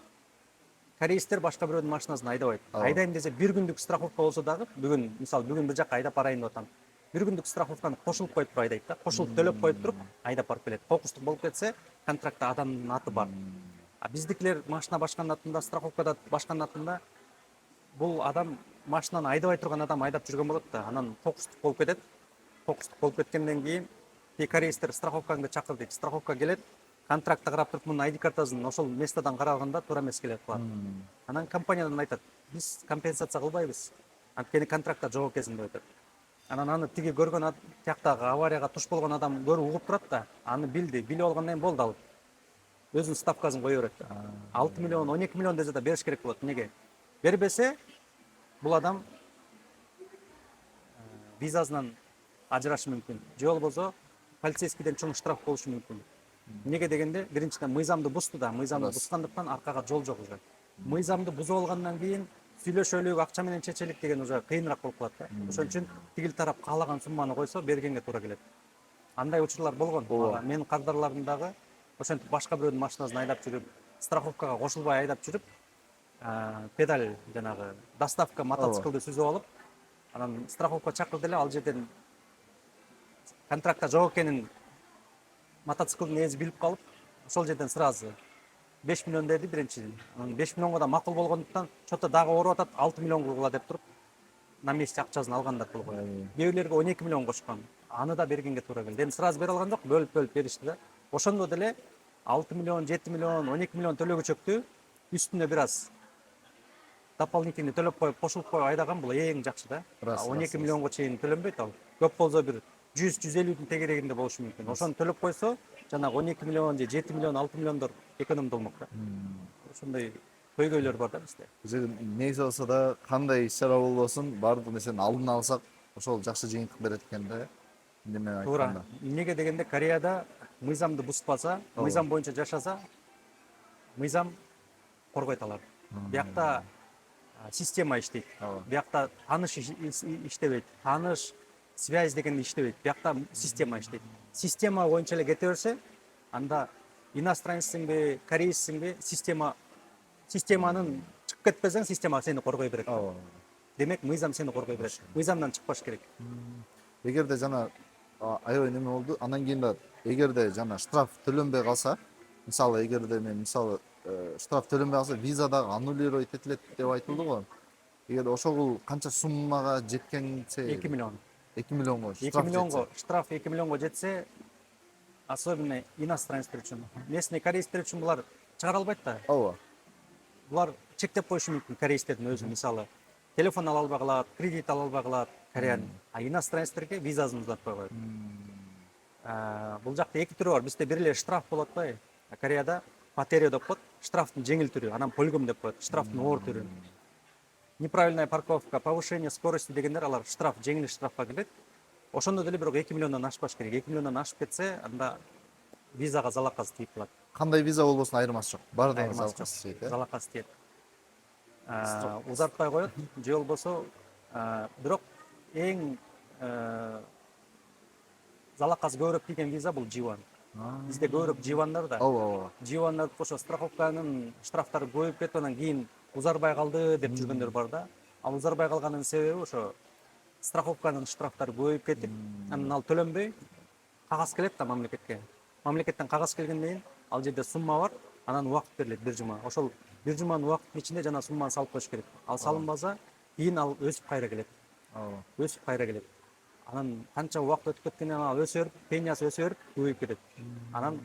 корейстер башка бирөөнүн машинасын айдабайт. Айдайм десе бир күндүк страховка болсо дагы, бүгүн мисалы бүгүн бир жака айдап барайын деп атам. Бир күндүк страховканы кошулуп коюп туруп айдайт да. Кошулуп төлөп коюп туруп айдап барып келет. Кокустук болуп кетсе, контрактта адамдын аты бар. А биздикилер машина башканын атында, страховкада башканын атында, бул адам машинаны айдабай турган адам айдап жүргөн болот да. Анан кокустук болуп кетет. Кокустук болуп кеткенден кийин корейстер страховкаңды чакыр дейт. Страховка келет, контрактты карап туруп мунун ID картасын ошол местодон каралганда туура эмес келет кылат. Анан компаниядан айтат, биз компенсация кылбайбыз. Анткени контрактта жок экенсиң деп айтат. Анан аны тиги көргөн тияктагы аварияга туш болгон адам көрүп угуп турат да, аны билди, билип алгандан кийин болду, ал өзүнүн ставкасын кое берет. 6 миллион, 12 миллион десе да бериш керек болот. Неге? Бербесе, бул адам визасынан ажырашы мүмкүн. Же болбосо полицейскийден чоң штраф болушу мүмкүн. Неге дегенде, биринчиден мыйзамды бузду да, мыйзамды бузгандыктан аркага жол жок уже. Мыйзамды бузуп алгандан кийин сүйлөшөлүк, акча менен чечелик деген уже кыйыныраак болуп калат да. Ошон үчүн тигил тарап каалаган сумманы койсо, бергенге туура келет. Андай учурлар болгон. Менин кардарларым дагы ошентип башка бирөөнүн машинасын айдап жүрүп, страховкага кошулбай айдап жүрүп, педаль жанагы доставка мотоциклды сүзүп алып, анан страховка чакырды эле, ал жерден контрактта жок экенин мотоциклдин ээси билип калып, ошол жерден сразу 5 миллион деди биринчи. 5 миллионго да макул болгондуктан, чото дагы ооруп атат, 6 миллион кылгыла деп туруп, на месте акчасын алгандар болго. Кээбилерге 12 миллион кошкон. Аны да бергенге туура келди. Эми сразу бере алган жок, бөлүп беришти да. Ошондо деле 6 миллион, 7 миллион, 12 миллион төлөгүчөктү үстүнө бир аз дополнительный төлөп коюп, кошулуп коюп айдаган бул эң жакшы да. 12 миллионго чейин төлөнбөйт ал. Көп болсо бир 100-150 тегерегинде болушу мүмкүн. Ошону төлөп койсо, жанагы 12 миллион же 7 миллион, 6 миллиондор экономдолмок да. Ошондой көйгөйлөр бар да бизде. Негизи болсо да кандай иш-чара болбосун, баардык нерсени алдын алсак, ошол жакшы жыйынтык берет экен да. Неме айтканда. Неге дегенде Кореяда мыйзамды бузбаса, мыйзам боюнча жашаса, мыйзам коргойт алар. Биякта система иштейт. Биякта тааныш иштебейт. Тааныш связь деген иштебейт. Биякта система иштейт. Система боюнча эле кете берсе, анда иностранецсиңби, корейецсиңби, системанын чыгып кетпесең, система сени коргой берет. Демек, мыйзам сени коргой берет. Мыйзамдан чыкпаш керек. Эгерде жана аябай неме болду, андан кийин да эгерде жана штраф төлөнбөй калса, мисалы эгерде мен штраф төлөнбөй калса, виза дагы аннулировать этилет деп айтылды го. Эгерде ошол канча суммага жеткенсе 2 миллион. 2 миллионго 2 миллионго штраф 2 миллионго жетсе, особенно иностранецтер үчүн, местный корейстер үчүн булар чыгара албайт да. Ооба. Булар чектеп коюшу мүмкүн корейстердин өзү, мисалы телефон ала албай калат, кредит ала албай калат кореянын. А иностранецтерге визасын узатпай коет. Бул жакта эки түрү бар. Бизде бир эле штраф болот да. Кореяда потеря деп коет, штрафтын жеңил түрү, анан полигом деп коет, штрафтын оор түрү. Неправильная парковка, повышение скорости дегендер алар штраф, жеңил штрафка кирет. Ошондо деле бирок 2 миллиондон ашпаш керек. 2 миллиондон ашып кетсе, анда визага залакасы тийип калат. Кандай виза болбосун айырмасы жок. Баардыгы залакасы тийет. Залакасы тийет. Узартпай коет, же болбосо бирок эң залакасы көбүрөөк тийген виза бул G1. Бизде көбүрөөк G1'дар да. Ооба. G1'дар ошо страховканын штрафтары көбөйүп кетип, анан кийин узарбай калды деп жүргөндөр бар да. Ал узарбай калганын себеби ошо страховканын штрафтары көбөйүп кетип, анан ал төлөнбөй кагаз келет да мамлекетке. Мамлекеттен кагаз келгенден кийин ал жерде сумма бар, анан убакыт берилет 1 жума. Ошол 1 жуманын убакытынын ичинде жана сумманы салып коюш керек. Ал салынбаса, кийин ал өсүп кайра келет. Өсүп кайра келет. Анан канча убакыт өтүп кеткенден ал өсө берип, пениясы өсө берип, көбөйүп кетет. Анан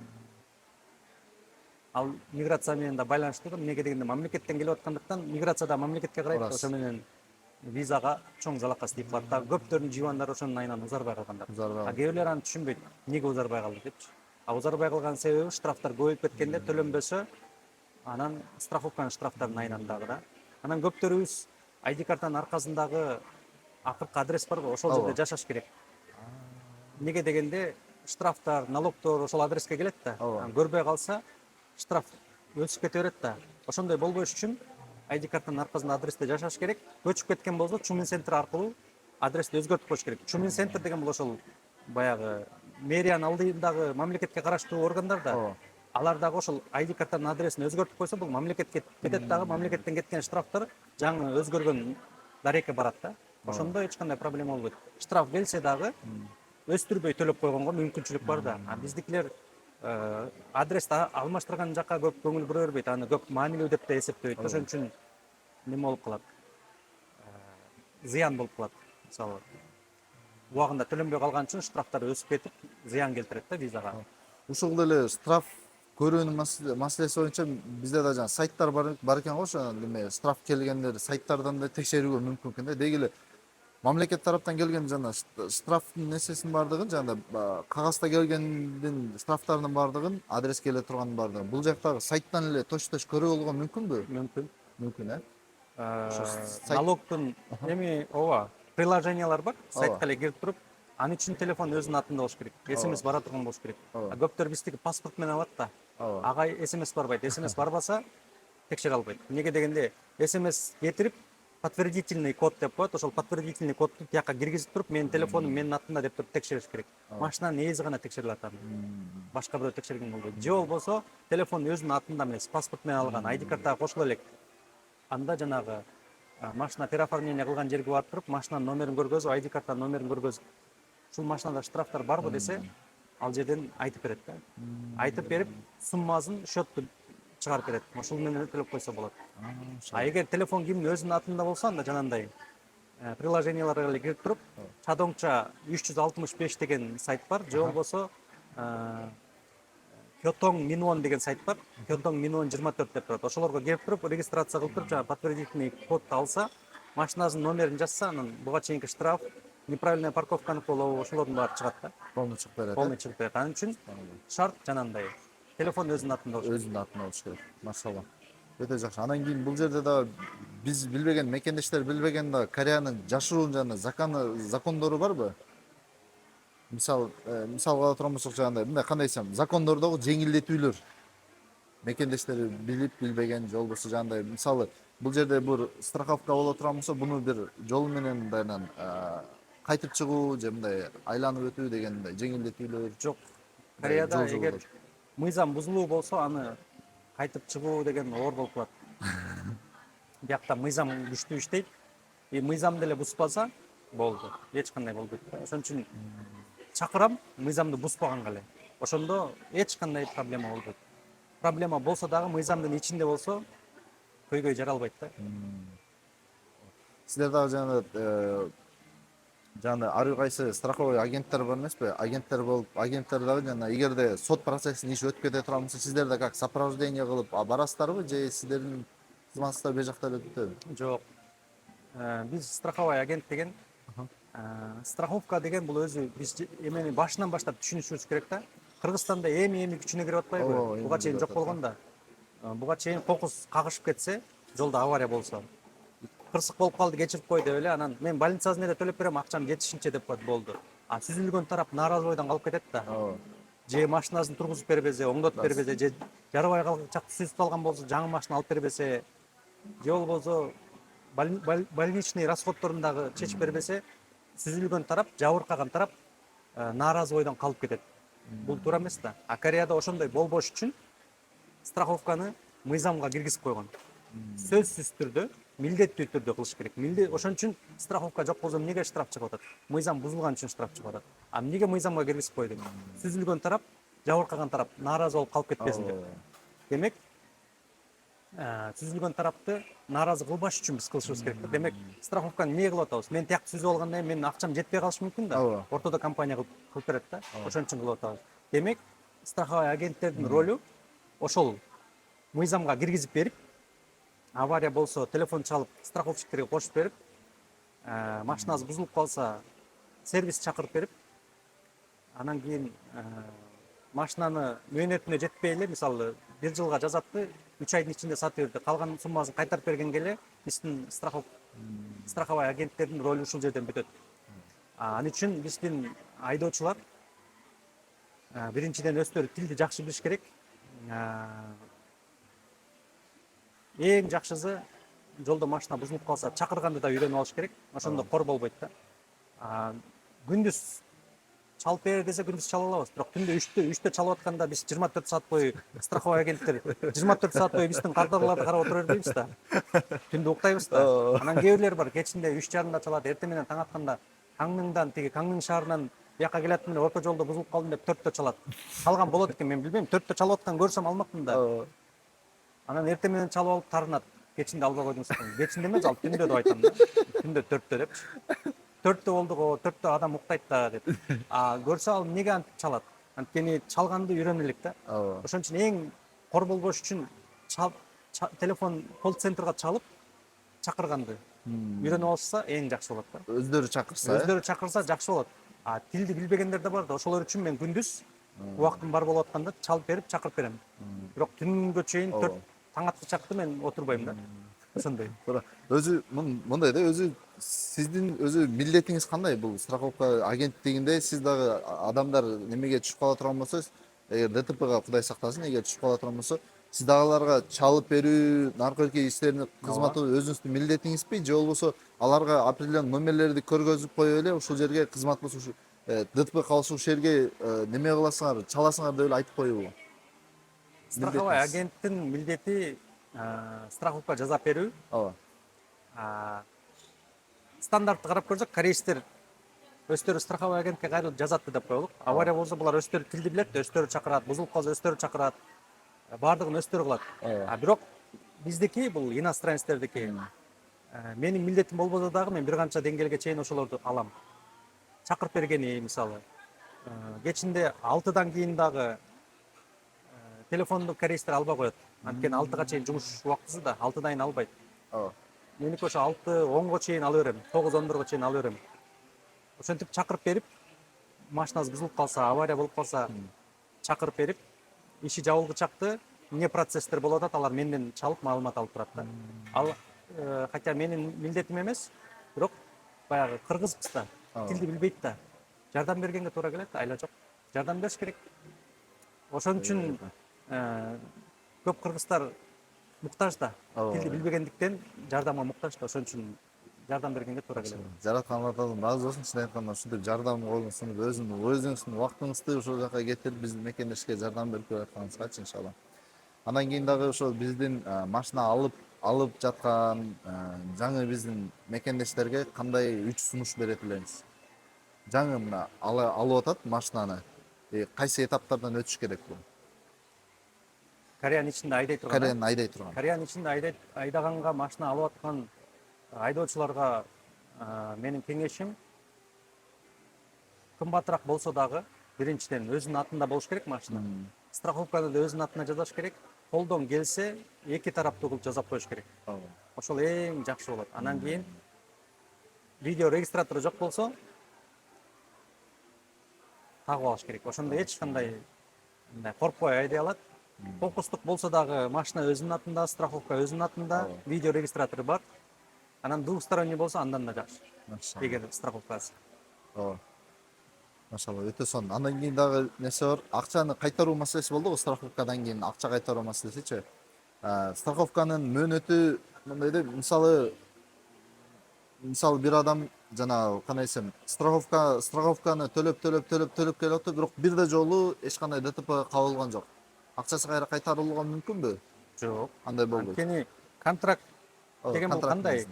ал миграция менен да байланыштуу. Эмнеге дегенде мамлекеттен келип аткандыктан миграция да мамлекетке карайт. Ошо менен визага чоң жалакасы тийип калат. Дагы көптөрдүн живандары ошонун айынан узарбай калгандар. А кээ бирлер аны түшүнбөйт. Эмнеге узарбай калды депчи. А узарбай калганын себеби штрафтар көбөйүп кеткенде төлөнбөсө, анан страховканын штрафтарынын айынан дагы да. Анан көптөрүбүз ID картанын аркасындагы акыркы адрес барбы, ошол жерде жашаш керек. Эмнеге дегенде штрафтар, налогтор ошол адреске келет да. Көрбөй калса штраф өсүп кете берет да. Ошондой болбош үчүн ID картанын аркасында адресте жашаш керек. Көчүп кеткен болсо Чумин центр аркылуу адрести өзгөртүп коюш керек. Чумин центр деген бул ошол баягы мэриянын алдындагы мамлекетке караштуу органдар да. Алар дагы ошол ID картанын адресин өзгөртүп койсо, бул мамлекетке кетет дагы, мамлекеттен кеткен штрафтар жаңы өзгөргөн дарекке барат да. Ошондо эч кандай проблема болбойт. Штраф келсе дагы өстүрбөй төлөп койгонго мүмкүнчүлүк бар да. А биздикилер адрести алмаштырган жакка көп көңүл бура бербейт, аны көп маанилүү деп да эсептебейт. Ошон үчүн неме болуп калат, зыян болуп калат. Мисалы убагында төлөнбөй калган үчүн штрафтар өсүп кетип, зыян келтирет да визага. Ушул деле штраф көрүүнүн маселеси боюнча бизде да жана сайттар бар экен го, ошо неме штраф келгендер сайттардан да текшерүүгө мүмкүн экен да. Деги эле мамлекет тараптан келген жана штрафтын несесинин баардыгын жана кагазда келгендин штрафтарынын баардыгын адреске келе турганын баардыгын бул жактагы сайттан эле точ көрүп алууга мүмкүнбү? Мүмкүн, Налогтун эми ооба приложениялар бар, сайтка эле кирип туруп, анын үчүн телефон өзүнүн атында болуш керек. SMS бара турган болуш керек. Көптөр биздики паспорт менен алат да. Ага SMS барбайт. SMS барбаса текшере албайт. Эмнеге дегенде SMS кетирип подтвердительный код деп коет. Ошол подтвердительный кодду тияка киргизип туруп, менин телефонум менин атымда деп туруп текшериш керек. Машинанын ээси гана текшерилет аны. Башка бирөө текшерген болбойт. Же болбосо телефон өзүнүн атында эмес, паспорт менен алган, ID картага кошуло элек. Анда жанагы машина переоформление кылган жерге барып туруп, машинанын номерин көргөзүп, ID картанын номерин көргөзүп, ушул машинада штрафтар барбы десе, ал жерден айтып берет да. Айтып берип, суммасын, счетту чыгарып берет. Ошол менен төлөп койсо болот. А эгер телефон кимдин өзүнүн атында болсо, анда жанагындай приложенияларга эле кирип туруп, Чадоңча 365 деген сайт бар, же болбосо Кётоң Минвон деген сайт бар. Кётоң Минвон 24 деп турат. Ошолорго кирип туруп, регистрация кылып туруп, жана подтвердительный кодду алса, машинасынын номерин жазса, анан буга чейинки штраф, неправильная парковканы колоо, ошолордун баары чыгат да. Полный чыгып берет. Полный чыгып берет. Анын үчүн шарт жанагындай телефон өзүнүн атында болуш керек. Өзүнүн атында болуш керек. Машалла. Өтө жакшы. Анан кийин бул жерде да биз билбеген, мекендештер билбеген да Кореянын жашыруун жана закондору барбы? Мисалга ала турган болсок жагында мындай кандай десем, закондордогу жеңилдетүүлөр мекендештери билип билбеген же болбосо жагандай мисалы бул жерде бир страховка боло турган болсо, буну бир жол менен дайынан кайтып чыгуу же мындай айланып өтүү дегендей жеңилдетүүлөр жок. Кореяда эгер мыйзам бузулуу болсо, аны кайтып чыгуу деген оор болуп калат. Биякта мыйзам күчтүү иштейт, мыйзамды эле бузбаса болду, эч кандай болбойт. Ошон үчүн чакырам мыйзамды бузбаганга эле. Ошондо эч кандай проблема болбойт. Проблема болсо дагы мыйзамдын ичинде болсо көйгөй жаралбайт да. Сиздер дагы жана ар кайсы страховой агенттер бар эмеспи? Агенттер болуп, агенттер дагы жана эгерде сот процессинин иши өтүп кете турган болсо, сиздер да как сопровождение кылып барасыздарбы же сиздердин кызматыңыздар бул жакта эле бүтөбү? Жок. Биз страховой агент деген страховка деген бул өзү биз эмени башынан баштап түшүнүшүбүз керек да. Кыргызстанда эми күчүнө кирип атпайбы? Буга чейин жок болгон да. Буга чейин кокус кагышып кетсе, жолдо авария болсо, кырсык болуп калды, кечирип кой деп эле, анан мен больницасын эле төлөп берем, акчам жетишинче деп коет, болду. А сүзүлгөн тарап нааразы бойдон калып кетет да. Же машинасын тургузуп бербесе, оңдотуп бербесе, же жарабай калгачак сүзүп калган болсо, жаңы машина алып бербесе, же болбосо больничный расходторун дагы чечип бербесе, сүзүлгөн тарап, жабыркаган тарап нааразы бойдон калып кетет. Бул туура эмес да. А Кореяда ошондой болбош үчүн страховканы мыйзамга киргизип койгон. Сөзсүз түрдө милдеттүү түрдө кылыш керек. Ошон үчүн страховка жок болсо эмнеге штраф чыгып атат? Мыйзам бузулган үчүн штраф чыгып атат. А эмнеге мыйзамга киргизип койду? Сүзүлгөн тарап, жабыркаган тарап нааразы болуп калып кетпесин деп. Демек, сүзүлгөн тарапты нааразы кылбаш үчүн биз кылышыбыз керек. Демек, страховканы эмне кылып атабыз? Мен тиякты сүзүп алгандан кийин менин акчам жетпей калышы мүмкүн да. Ортодо компания кылып берет да. Ошон үчүн кылып атабыз. Демек, страховой агенттердин ролу ошол мыйзамга киргизип берип, авария болсо телефон чалып, страховщиктерге кошуп берип, машинасы бузулуп калса, сервис чакырып берип, анан кийин машинаны мөөнөтүнө жетпей эле, мисалы, 1 жылга жазатты, 3 айдын ичинде сатып берди. Калган суммасын кайтарып бергенге эле биздин страховой агенттердин ролу ушул жерден бүтөт. Ал үчүн биздин айдоочулар биринчиден өздөрү тилди жакшы билиш керек. Эң жакшысы жолдо машина бузулуп калса чакырганды да үйрөнүп алыш керек. Ошондо кор болбойт да. Күндүз чалып бер десе күндүз чала алабыз, бирок түндө 3тө чалып атканда биз 24 саат бою страховой агенттер 24 саат бою биздин кардарларды карап отура бербейбиз да. Түндө уктайбыз да. Анан кээ бирлер бар, кечинде 3:30 чалат, эртең менен таң атканда Каңныңдан тиги Каңның шаарынан бияка келатым эле орто жолдо бузулуп калдым деп 4тө чалат. Калган болот экен, мен билбейм. 4тө чалып аткан көрсөм алмакмын да. Анан эртең менен чалып алып тарынат. Кечинде албай койдуңуз экен. Кечинде эмес, ал түндө деп айтам да. Түндө 4тө деп. 4тө болду го, 4тө адам уктайт да деп. Көрсө ал эмнеге антип чалат? Анткени чалганды үйрөнөлүк да. Ошон үчүн эң кор болбош үчүн телефон колл-центрге чалып чакырганды үйрөнүп алышса эң жакшы болот да. Өздөрү чакырса. Өздөрү чакырса жакшы болот. Тилди билбегендер да бар да. Ошолор үчүн мен күндүз убактым бар болуп атканда чалып берип чакырып берем. Бирок түнгө чейин 4 таң аткычакты мен отурбайм да. Ошондой. Өзү мындай да, өзү сиздин өзү милдетиңиз кандай? Бул страховка агент дегенде сиз дагы адамдар немеге түшүп кала турган болсо, эгер ДТПга Кудай сактасын, эгер түшүп кала турган болсо, сиз дагыларга чалып берүү, наркотик иштерин кызматы өзүңүздүн милдетиңизби, же болбосо аларга определенный номерлерди көргөзүп коюп эле ушул жерге кызмат болсо ДТП калса ушул жерге неме кыласыңар, чаласыңар деп эле айтып коюубу? Страховой агенттин милдети страховка жасап берүү. Стандартты карап көрсөк, корейстер өздөрү страховой агентке кайрылып жазатты деп коелук. Авария болсо булар өздөрү тилди билет, өздөрү чакырат, бузулуп калса өздөрү чакырат. Бардыгын өздөрү кылат. Бирок биздики бул иностранецтердики. Менин милдетим болбосо дагы мен бир канча деңгээлге чейин ошолорду алам. Чакырып бергени, мисалы, кечинде 6дан кийин дагы телефонду корейстер албай коет. Анткени 6га чейин жумуш убактысы да, 6дайын албайт. Меники ошо 6:10го чейин ала берем, 9:11го чейин ала берем. Ошентип чакырып берип, машинасы бузулуп калса, авария болуп калса, чакырып берип, иши жабылгычакты эмне процесстер болуп атат, алар менден чалып маалымат алып турат да. Ал хотя менин милдетим эмес, бирок баягы кыргызбыз да, тилди билбейт да. Жардам бергенге туура келет, айла жок. Жардам бериш керек. Ошон үчүн көп кыргыздар муктаж да. Тилди билбегендиктен жардамга муктаж да. Ошон үчүн жардам бергенге туура келет. Жараткан Алладан разы болсун. Чын айтканда ушинтип жардам колун сунуп өзүңүздүн убактыңызды ушул жака кетирип биздин мекендешке жардам берип атканыңызгачы иншалла. Андан кийин дагы ошол биздин машина алып жаткан жаңы биздин мекендештерге кандай үч сунуш берет элеңиз? Жаңы мына алып атат машинаны. Кайсы этаптардан өтүш керек бул? Кореянын ичинде айдай турган. Кореянын ичинде айдаганга машина алып аткан айдоочуларга менин кеңешим кымбатыраак болсо дагы биринчиден өзүнүн атында болуш керек машина. Страховканы да өзүнүн атына жасаш керек. Колдон келсе, эки тараптуу кылып жасап коюш керек. Ошол эң жакшы болот. Анан кийин видео регистратор жок болсо тагып алыш керек. Ошондо эч кандай коркпой айдай алат. Кокустук болсо дагы машина өзүнүн атында, страховка өзүнүн атында, видео регистратору бар. Анан двухсторонний болсо андан да жакшы. Эгер страховкасы. Машалла, өтө сонун. Андан кийин дагы нерсе бар. Акчаны кайтаруу маселеси болду го, страховкадан кийин акча кайтаруу маселесичи. Страховканын мөөнөтү мындай деп, мисалы бир адам жана кандай десем, страховканы төлөп келип атып, бирок бир да жолу эч кандай ДТП кабылган жок. Акчасы кайра кайтарылууга мүмкүнбү? Жок. Андай болбойт. Анткени контракт деген бул кандай?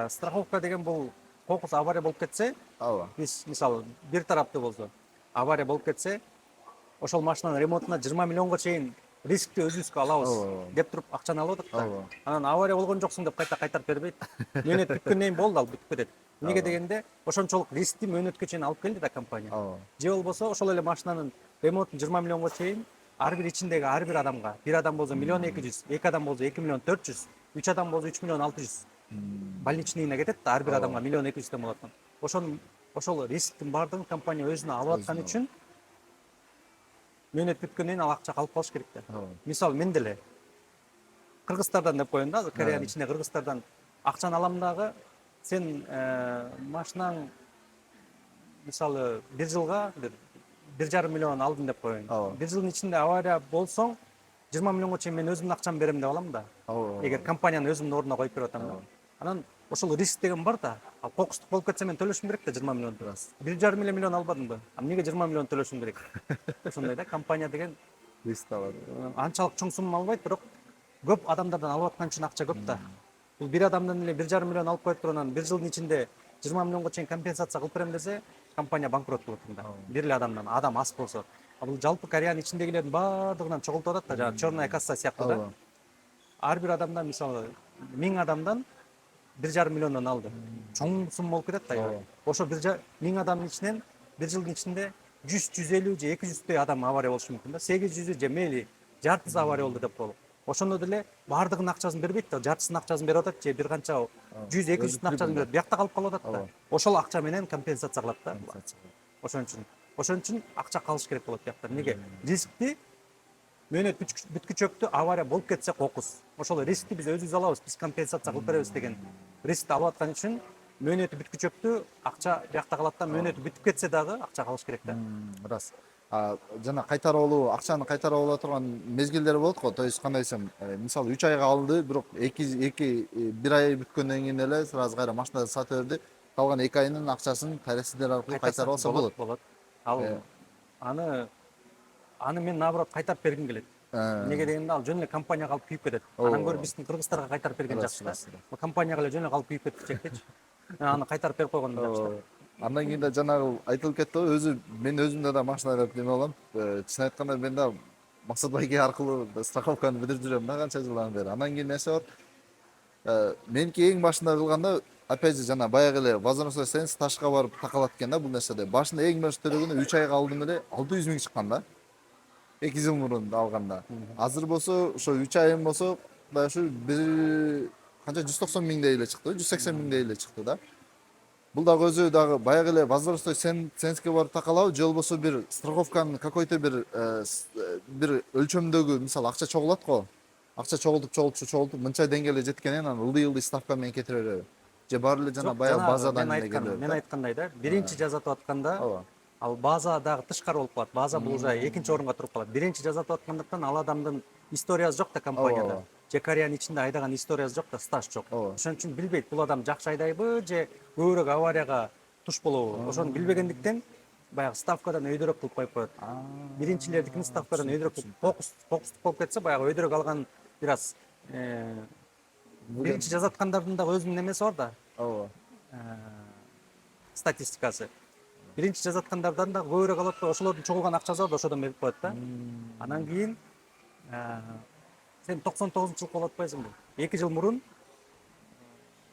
Страховка деген бул кокус авария болуп кетсе, ооба, биз мисалы бир тараптуу болсо авария болуп кетсе, ошол машинанын ремонтуна 20 миллионго чейин рискти өзүбүзгө алабыз деп туруп акчаны алып атат да. Анан авария болгон жоксуң деп кайтарып бербейт. Мөөнөт бүткөндөн кийин болду, ал бүтүп кетет. Эмнеге дегенде ошончолук рискти мөөнөткө чейин алып келди да компания. Же болбосо ошол эле машинанын ремонтун 20 миллионго чейин ар бир ичиндеги ар бир адамга, бир адам болсо 1.200.000, 2 адам болсо 2.400.000, 3 адам болсо 3.600.000 больничныйына кетет да, ар бир адамга 1.200.000 болот. Ошол рисктин баардыгын компания өзүнө алып аткан үчүн мөөнөт бүткөндөн кийин ал акча калып калыш керек да. Мисалы мен деле Кыргызстардан деп коеюн да, Кореянын ичинде Кыргызстардан акчаны алам дагы, сен машинаң мисалы бир жылга 1,5 миллион алдым деп коеюн. Бир жылдын ичинде авария болсоң 20 миллионго чейин мен өзүмдүн акчамды берем деп алам да. Эгер компанияны өзүмдүн ордуна коюп берип атам да. Анан ошол риск деген бар да. Ал кокустук болуп кетсе мен төлөшүм керек да 20 миллионду. 1,5 миллион албадымбы? А эмнеге 20 миллион төлөшүм керек? Ошондой да, компания деген риск алат. Анчалык чоң сумма албайт, бирок көп адамдардан алып аткан үчүн акча көп да. Бул бир адамдан эле 1,5 миллион алып коюп туруп анан бир жылдын ичинде 20 миллионго чейин компенсация кылып берем десе, компания банкрот болот да. Бир эле адамдан, адам аз болсо. А бул жалпы Кореянын ичиндегилердин баардыгынан чогултуп атат да, жана черная касса сыяктуу да. Ар бир адамдан мисалы 1000 адамдан 1,5 миллиондон алды. Чоң сумма болуп кетет да. Ошо 1000 адамдын ичинен бир жылдын ичинде 100, 150 же 200 адам авария болушу мүмкүн да. 800 же мейли жартысы авария болду деп коелу. Ошондо деле баардыгынын акчасын бербейт да, жартысынын акчасын берип атат же бир канча 100, 200 акчасын берет. Биякта калып калып атат да. Ошол акча менен компенсация кылат да. Ошон үчүн акча калыш керек болот биякта. Эмнеге? Рискти мөөнөт бүткүчөктү авария болуп кетсе кокус. Ошол рискти биз өзүбүз алабыз, биз компенсация кылып беребиз деген рискти алып аткан үчүн мөөнөтү бүткүчөктү акча биякта калат да, мөөнөтү бүтүп кетсе дагы акча калыш керек да. Рас. Жана кайтарып акчаны кайтарып ала турган мезгилдери болот го. То есть кандай десем, мисалы 3 айга алды, бирок 1 ай бүткөндөн кийин эле сразу кайра машинада сатып берди. Калган 2 айынын акчасын кайра сиздер аркылуу кайтарып алса болот. Ал аны мен наоборот кайтарып бергим келет. Эмнеге дегенде ал жөн эле компанияга алып күйүп кетет. Анан көрүп биздин кыргыздарга кайтарып берген жакшы да. Компанияга эле жөн эле калып күйүп кетчекчи. Аны кайтарып берип койгондон жакшы. Андан кийин да жанагы айтылып кетти го, мен өзүмдө да машина деп неме болом. Чын айтканда мен да Максат байке аркылуу страховканы битирип жүрөм да канча жылдан бери. Андан кийин нерсе бар. Меники эң башында кылганда, опять же жана баягы эле возрастной ценз ташка барып такалат экен да бул нерседе. Башында эң башында төлөгөндө 3 айга алдым эле 600 миң чыккан да. 2 жыл мурун алганда. Азыр болсо ошо 3 айым болсо мындай ушу бир канча 190 миңдей эле чыкты, 180 миңдей эле чыкты да. Бул дагы өзү дагы баягы эле возрастной цензге барып такалабы, же болбосо бир страховканын какой-то бир өлчөмдөгү, мисалы акча чогулат го. Акча чогултуп мынча деңгээлге жеткенен анан ылдый ставка менен кетире береби? Же баары эле жана баягы базадан эле келеби? Мен айткандай да, биринчи жазатып атканда ал база дагы тышкары болуп калат. База бул уже экинчи орунга туруп калат. Биринчи жазатып аткандыктан ал адамдын историясы жок да компанияда. Же Кореянын ичинде айдаган историясы жок да, стаж жок. Ошон үчүн билбейт бул адам жакшы айдайбы же көбүрөөк аварияга туш болобу. Ошону билбегендиктен баягы ставкадан өйдөрөөк кылып коюп коет. Биринчилердикин ставкадан өйдөрөөк кокустук болуп кетсе, баягы өйдөрөөк алган бир аз биринчи жазаткандардын дагы өзүнүн немеси бар да. Статистикасы. Биринчи жазаткандардан да көбүрөөк алат да, ошолордун чогулган акчасы бар да, ошодон берип коет да. Анан кийин сен 99-жылкы болуп атпайсыңбы? 2 жыл мурун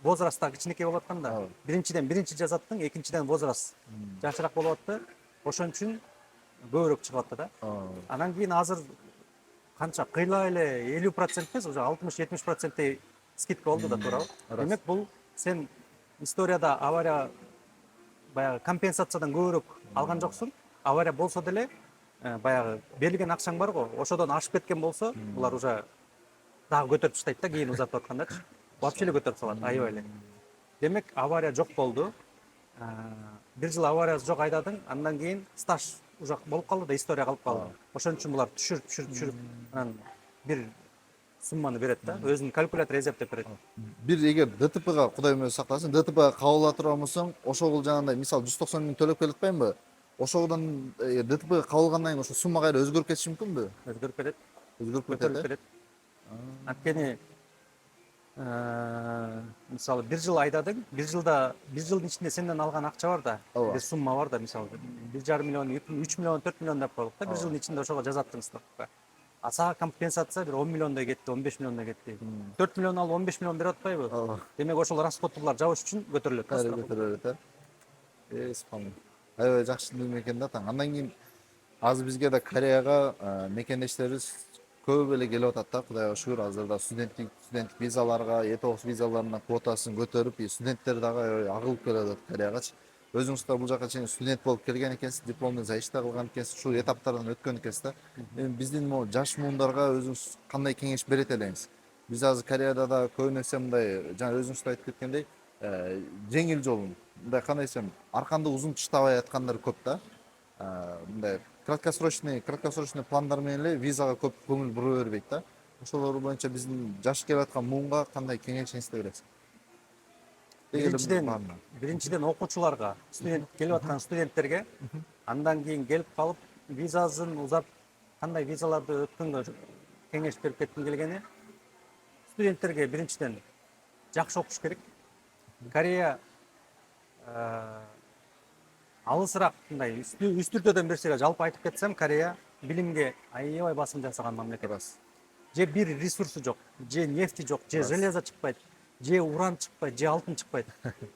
возраст дагы кичинекей болуп аткан да. Биринчиден биринчи жазаттың, экинчиден возраст жакшыраак болуп атты. Ошон үчүн көбүрөөк чыгып атты да. Анан кийин азыр канча кыйла эле 50% эмес, уже 60-70% скидка болду да, туурабы? Демек бул сен историяда авария баягы компенсациядан көбүрөөк алган жоксуң. Авария болсо деле баягы берилген акчаң бар го, ошодон ашып кеткен болсо, булар уже дагы көтөрүп таштайт да, кийин узатып аткандачы. Вообще эле көтөрүп салат, аябай эле. Демек авария жок болду. Бир жыл авариясы жок айдадың, андан кийин стаж уже болуп калды да, история калып калды. Ошон үчүн булар түшүрүп анан бир сумманы берет да, өзүнүн калькулятор эзептеп берет. Бир эгер ДТПга Кудай өзү сактасын, ДТПга кабыла турган болсоң, ошол жанагындай мисалы 190 миң төлөп келип атпаймынбы? Ошодон ДТПга кабылгандан кийин ошо сумма кайра өзгөрүп кетиши мүмкүнбү? Өзгөрүп кетет. Өзгөрүп кетет. Анткени Мисалы бир жыл айдадың, бир жылдын ичинде сенден алган акча бар да, Ооба. бир сумма бар да, мисалы 1,5 миллион, 3 миллион, 4 миллион деп коелук да, бир жылдын ичинде ошого жазаттың ставкага. А сага компенсация бир 10 миллиондой кетти, 15 миллиондой кетти. 4 миллион алып 15 миллион берип атпайбы? Ооба. Демек ошол расходду булар жабыш үчүн көтөрүлөт да Кайра ставка. көтөрөлөт, субханалла. Аябай жакшы билим экен да таң. Андан кийин азыр бизге да Кореяга мекендештерибиз көп эле келип атат да, Кудайга шүгүр. Азыр да студенттик визаларга, E9 визаларына квотасын көтөрүп, студенттер дагы аябай агылып келип атат Кореягачы. Өзүңүз да бул жака чейин студент болуп келген экенсиз, дипломдун иш да кылган экенсиз, ушул этаптардан өткөн экенсиз да. Эми биздин могу жаш муундарга өзүңүз кандай кеңеш берет элеңиз? Биз азыр Кореяда да көбүнесе мындай, жана өзүңүз да айтып кеткендей, жеңил жолун, мындай кандай десем, арканды узун тыштабай аткандар көп да. Мындай краткосрочный пландар менен эле визага көп көңүл бура бербейт да. Ошолор боюнча биздин жаш келип аткан муунга кандай кеңешиңизди бересиз? Биринчиден окуучуларга, студент келип аткан студенттерге, андан кийин келип калып визасын узап, кандай визаларды өткөнгө кеңеш берип кетким келгени, студенттерге биринчиден жакшы окуш керек. Корея алысыраак, мындай үстүртөдөн берсеге жалпы айтып кетсем, Корея билимге аябай басым жасаган мамлекет. Же бир ресурсу жок, же нефти жок, же железо чыкпайт, же уран чыкпайт, же алтын чыкпайт.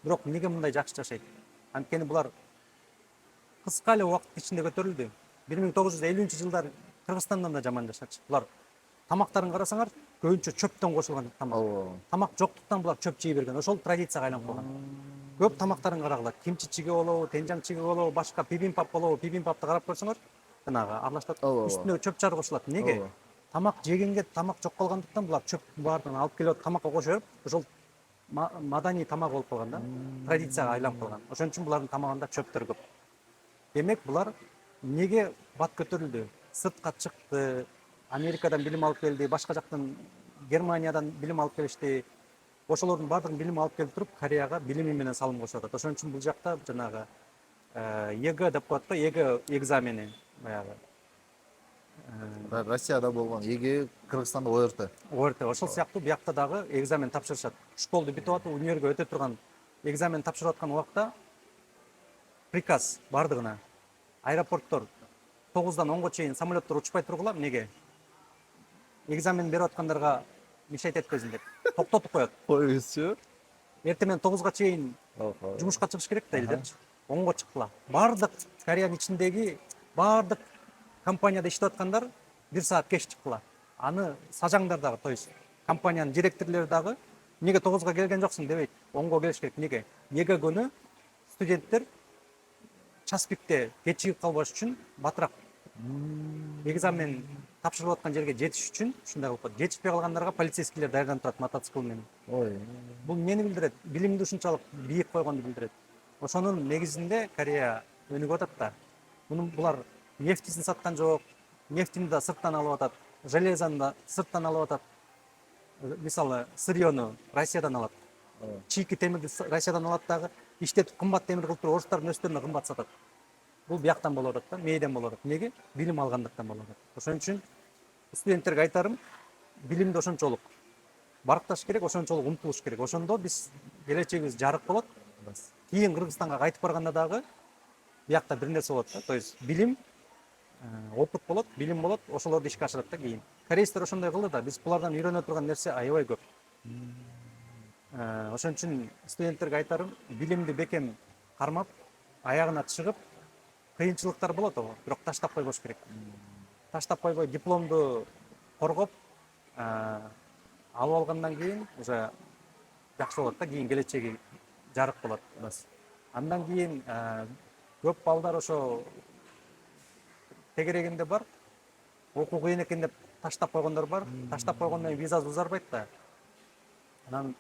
Бирок эмнеге мындай жакшы жашайт? Анткени булар кыска эле убакыт ичинде көтөрүлдү. 1950-жылдары Кыргызстандан да жаман жашачу. Булар тамактарын карасаңар, көбүнчө чөптөн кошулган тамак. Тамак жоктуктан булар чөп жей берген. Ошол традицияга айланып калган. Көп тамактарын карагыла, кимчи чиге болобу, тенжан чиге болобу, башка бибимпап болобу, бибимпапты карап көрсөңөр, жанагы аралаштырат, үстүнө чөп чар кошулат. Неге? Тамак жегенге тамак жок калгандыктан булар чөп баардыгын алып келип тамакка кошо берип, ошол маданий тамак болуп калган да, традицияга айланып калган. Ошон үчүн булардын тамагында чөптөр көп. Демек булар неге бат көтөрүлдү? Сыртка чыкты, Америкадан билим алып келди, башка жактан Германиядан билим алып келишти. Ошолордун баардыгын билим алып келип туруп, Кореяга билими менен салым кошуп атат. Ошон үчүн бул жакта жанагы ЕГЭ деп коет го, ЕГЭ экзамени баягы. Россияда болгон ЕГЭ, Кыргызстанда ОРТ. ОРТ ошол сыяктуу биякта дагы экзамен тапшырышат. Школду бүтүп атып, универге өтө турган экзамен тапшырып аткан убакта приказ баардыгына. Аэропорттор 9-дан 10-го чейин самолеттор учпай тургула. Неге? Экзамен берип аткандарга мешайт этпесин деп токтотуп коет. Койгузчу. Эртең менен 9-га чейин жумушка чыгыш керек да элдерчи. 10-го чыккыла. Баардык Кореянын ичиндеги баардык компанияда иштеп аткандар 1 саат кеч чыккыла. Аны сажаңдар дагы, то есть компаниянын директорлору дагы неге 9-га келген жоксуң дебейт. 10-го келиш керек. Неге? ЕГЭ күнү студенттер час пикте кечигип калбаш үчүн батыраак экзамен тапшырып аткан жерге жетиш үчүн ушундай кылып коет. Жетишпей калгандарга полицейскийлер даярданып турат мотоцикл менен. Бул эмнени билдирет? Билимди ушунчалык бийик койгонду билдирет. Ошонун негизинде Корея өнүгүп атат да. Булар нефтисин саткан жок, нефтини да сырттан алып атат, железону да сырттан алып атат. Мисалы, сырьёну Россиядан алат. Чийки темирди Россиядан алат дагы, иштетип кымбат темир кылып туруп орустардын өстөрүнө кымбат сатат. Бул бияктан болуп атат да, мээден болуп атат. Неге? Билим алгандыктан болуп атат. Ошон үчүн студенттерге айтарым, билимди ошончолук баркташ керек, ошончолук умтулуш керек. Ошондо биз келечегибиз жарык болот. Кийин Кыргызстанга кайтып барганда дагы биякта бир нерсе болот да. То есть билим, опыт болот, билим болот, ошолорду ишке ашырат да кийин. Корейстер ошондой кылды да, биз булардан үйрөнө турган нерсе аябай көп. Ошон үчүн студенттерге айтарым, билимди бекем кармап, аягына чыгып, кыйынчылыктар болот, бирок таштап койбош керек. Таштап койбой дипломду коргоп, алып алгандан кийин уже жакшы болот да, кийин келечеги жарык болот. Андан кийин көп балдар ошо тегерегинде бар, окуу кыйын экен деп таштап койгондор бар. Таштап койгондон кийин визасы узарбайт да. Анан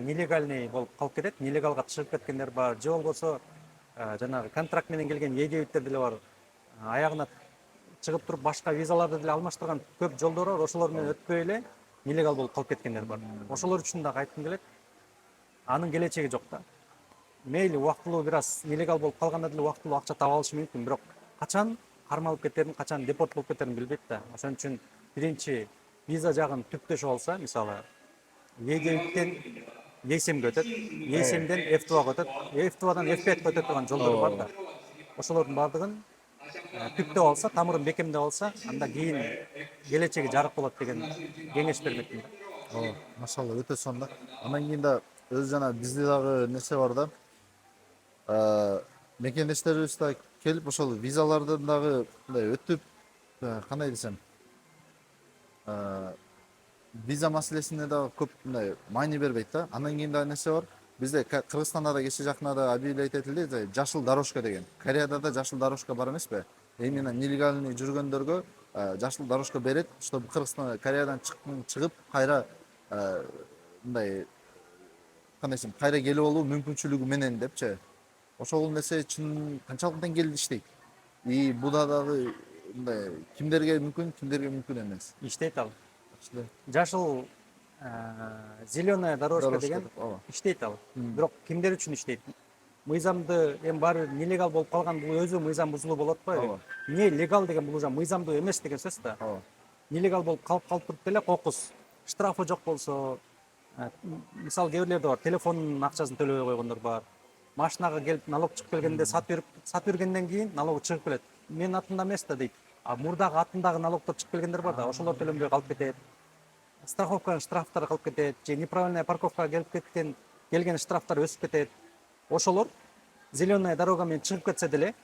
нелегальный болуп калып кетет, нелегалга чыгып кеткендер бар, же болбосо жанагы контракт менен келген эгебиттер деле бар. Аягына чыгып туруп башка визаларды деле алмаштырган көп жолдор бар, ошолор менен өтпөй эле нелегал болуп калып кеткендер бар. Ошолор үчүн дагы айткым келет, анын келечеги жок да. Мейли убактылуу бир аз нелегал болуп калганда деле убактылуу акча таап алышы мүмкүн, бирок качан кармалып кетерин, качан депорт болуп кетерин билбейт да. Ошон үчүн биринчи виза жагын түптөшүп алса, мисалы E9-тен E7-ге өтөт, E7-ден F2-га өтөт, F2-дан F5-ге өтөт турган жолдор бар да. Ошолордун бардыгын түптөп алса, тамырын бекемдеп алса, анда кийин келечеги жарык болот деген кеңеш бермекмин. Ооба, машалла өтө сонда. Андан кийин да өзү жана бизде дагы нерсе бар да. Мекендештерибиз да келип ошол визалардан дагы мындай өтүп, кандай десем, виза маселесине дагы көп мындай маани бербейт да. Андан кийин дагы нерсе бар. Бизде Кыргызстанда да кече жакында да объявлять этилди, жашыл дорожка деген. Кореяда да жашыл дорожка бар эмеспи? Именно нелегальный жүргөндөргө жашыл дорожка берет, чтобы Кыргызстан Кореядан чыгып кайра мындай кандай десем, кайра келип алуу мүмкүнчүлүгү менен депчи. Ошол нерсе чын канчалык деңгээлде иштейт? И буда дагы мындай кимдерге мүмкүн эмес. Иштейт ал. Жашыл зеленая дорожка деген иштейт ал. Бирок кимдер үчүн иштейт? Мыйзамды эми баары бир нелегал болуп калган, бул өзү мыйзам бузулуу болот атпайбы? Не легал деген бул уже мыйзамдуу эмес деген сөз да. Нелегал болуп калып туруп деле кокус. Штрафы жок болсо, мисалы кээ бирлерде бар, телефонунун акчасын төлөбөй койгондор бар. Машинага келип налог чыгып келгенде сатып бергенден кийин налогу чыгып келет. Менин атымда эмес да дейт. А мурдагы атындагы налогдор чыгып келгендер бар да, ошолор төлөнбөй калып кетет. Страховканын штрафтары калып кетет, же неправильная парковкага келген штрафтар өсүп кетет. Ошолор зеленая дорога менен чыгып кетсе деле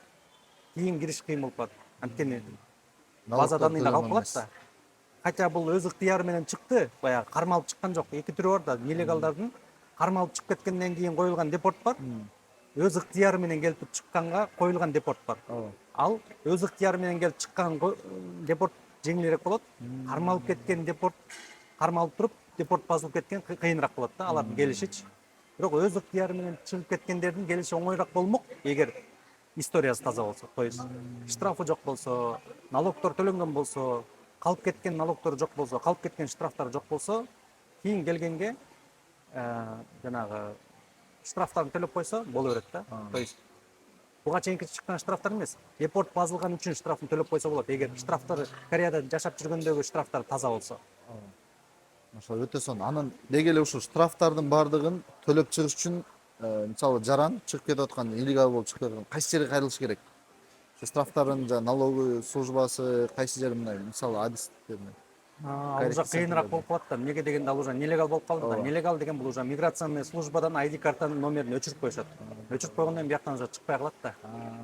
кийин кириш кыйын болуп калат. Анткени база данныйда калып калат да. Хотя бул өз ыктыяры менен чыкты, баягы кармалып чыккан жок. Эки түрү бар да, нелегалдардын кармалып чыгып кеткенден кийин коюлган депорт бар. Өз ыктыяры менен келип чыкканга коюлган депорт бар. Ал өз ыктыяры менен келип чыккан депорт жеңилирээк болот. Кармалып кеткен депорт, кармалып туруп депорт басылып кеткен кыйыныраак болот да, алардын келишичи. Бирок өз ыктыяры менен чыгып кеткендердин келиши оңоюраак болмок, эгер историясы таза болсо. То есть штрафы жок болсо, налогдор төлөнгөн болсо, калып кеткен налогдор жок болсо, калып кеткен штрафтар жок болсо, кийин келгенге жанагы штрафтарын төлөп койсо боло берет да. То есть буга чейинки чыккан штрафтар эмес, депорт басылган үчүн штрафын төлөп койсо болот. Эгер штрафтары Кореяда жашап жүргөндөгү штрафтар таза болсо. Ошол өтө сонун. Анан деги эле ушул штрафтардын баардыгын төлөп чыгыш үчүн мисалы жаран чыгып кетип аткан, иллегал болуп чыгып кетип аткан кайсы жерге кайрылыш керек? Ошо штрафтарын налоговый службасы кайсы жери мындай мисалы адистерин. Ал уже кыйыныраак болуп калат да. Эмнеге дегенде ал уже нелегал болуп калды да. Нелегал деген бул уже миграционный службадан ID картанын номерин өчүрүп коюшат. Өчүрүп койгондон кийин бияктан уже чыкпай калат да.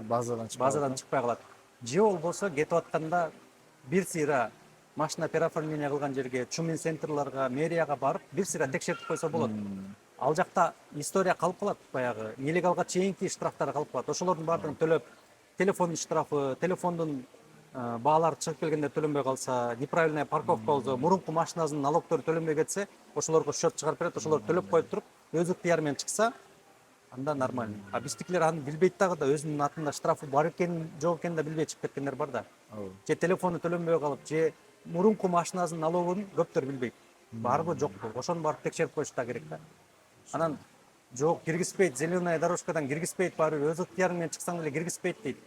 Базадан чыкпай калат. Же болбосо кетип атканда бир сыйра машина переоформление кылган жерге, чумин центрларга, мэрияга барып, бир сыйра текшертип койсо болот. Ал жакта история калып калат, баягы нелегалга чейинки штрафтар калып калат. Ошолордун баардыгын төлөп, телефон штрафы, телефондун баалары чыгып келгенде төлөнбөй калса, неправильная парковка болсо, мурунку машинасынын налогдору төлөнбөй кетсе, ошолорго счет чыгарып берет, ошолор төлөп коюп туруп, өз ыктыяры менен чыкса, анда нормально. А биздикилер аны билбейт дагы да, өзүнүн атында штрафы бар экенин, жок экенин да билбей чыгып кеткендер бар да. Же телефону төлөнбөй калып, же мурунку машинасынын налогун көптөр билбейт. Барбы жокпу, ошону барып текшерип коюш да керек да. Анан жок киргизбейт, зеленая дорожкадан киргизбейт, баары өз ыктыярың менен чыксаң деле киргизбейт дейт.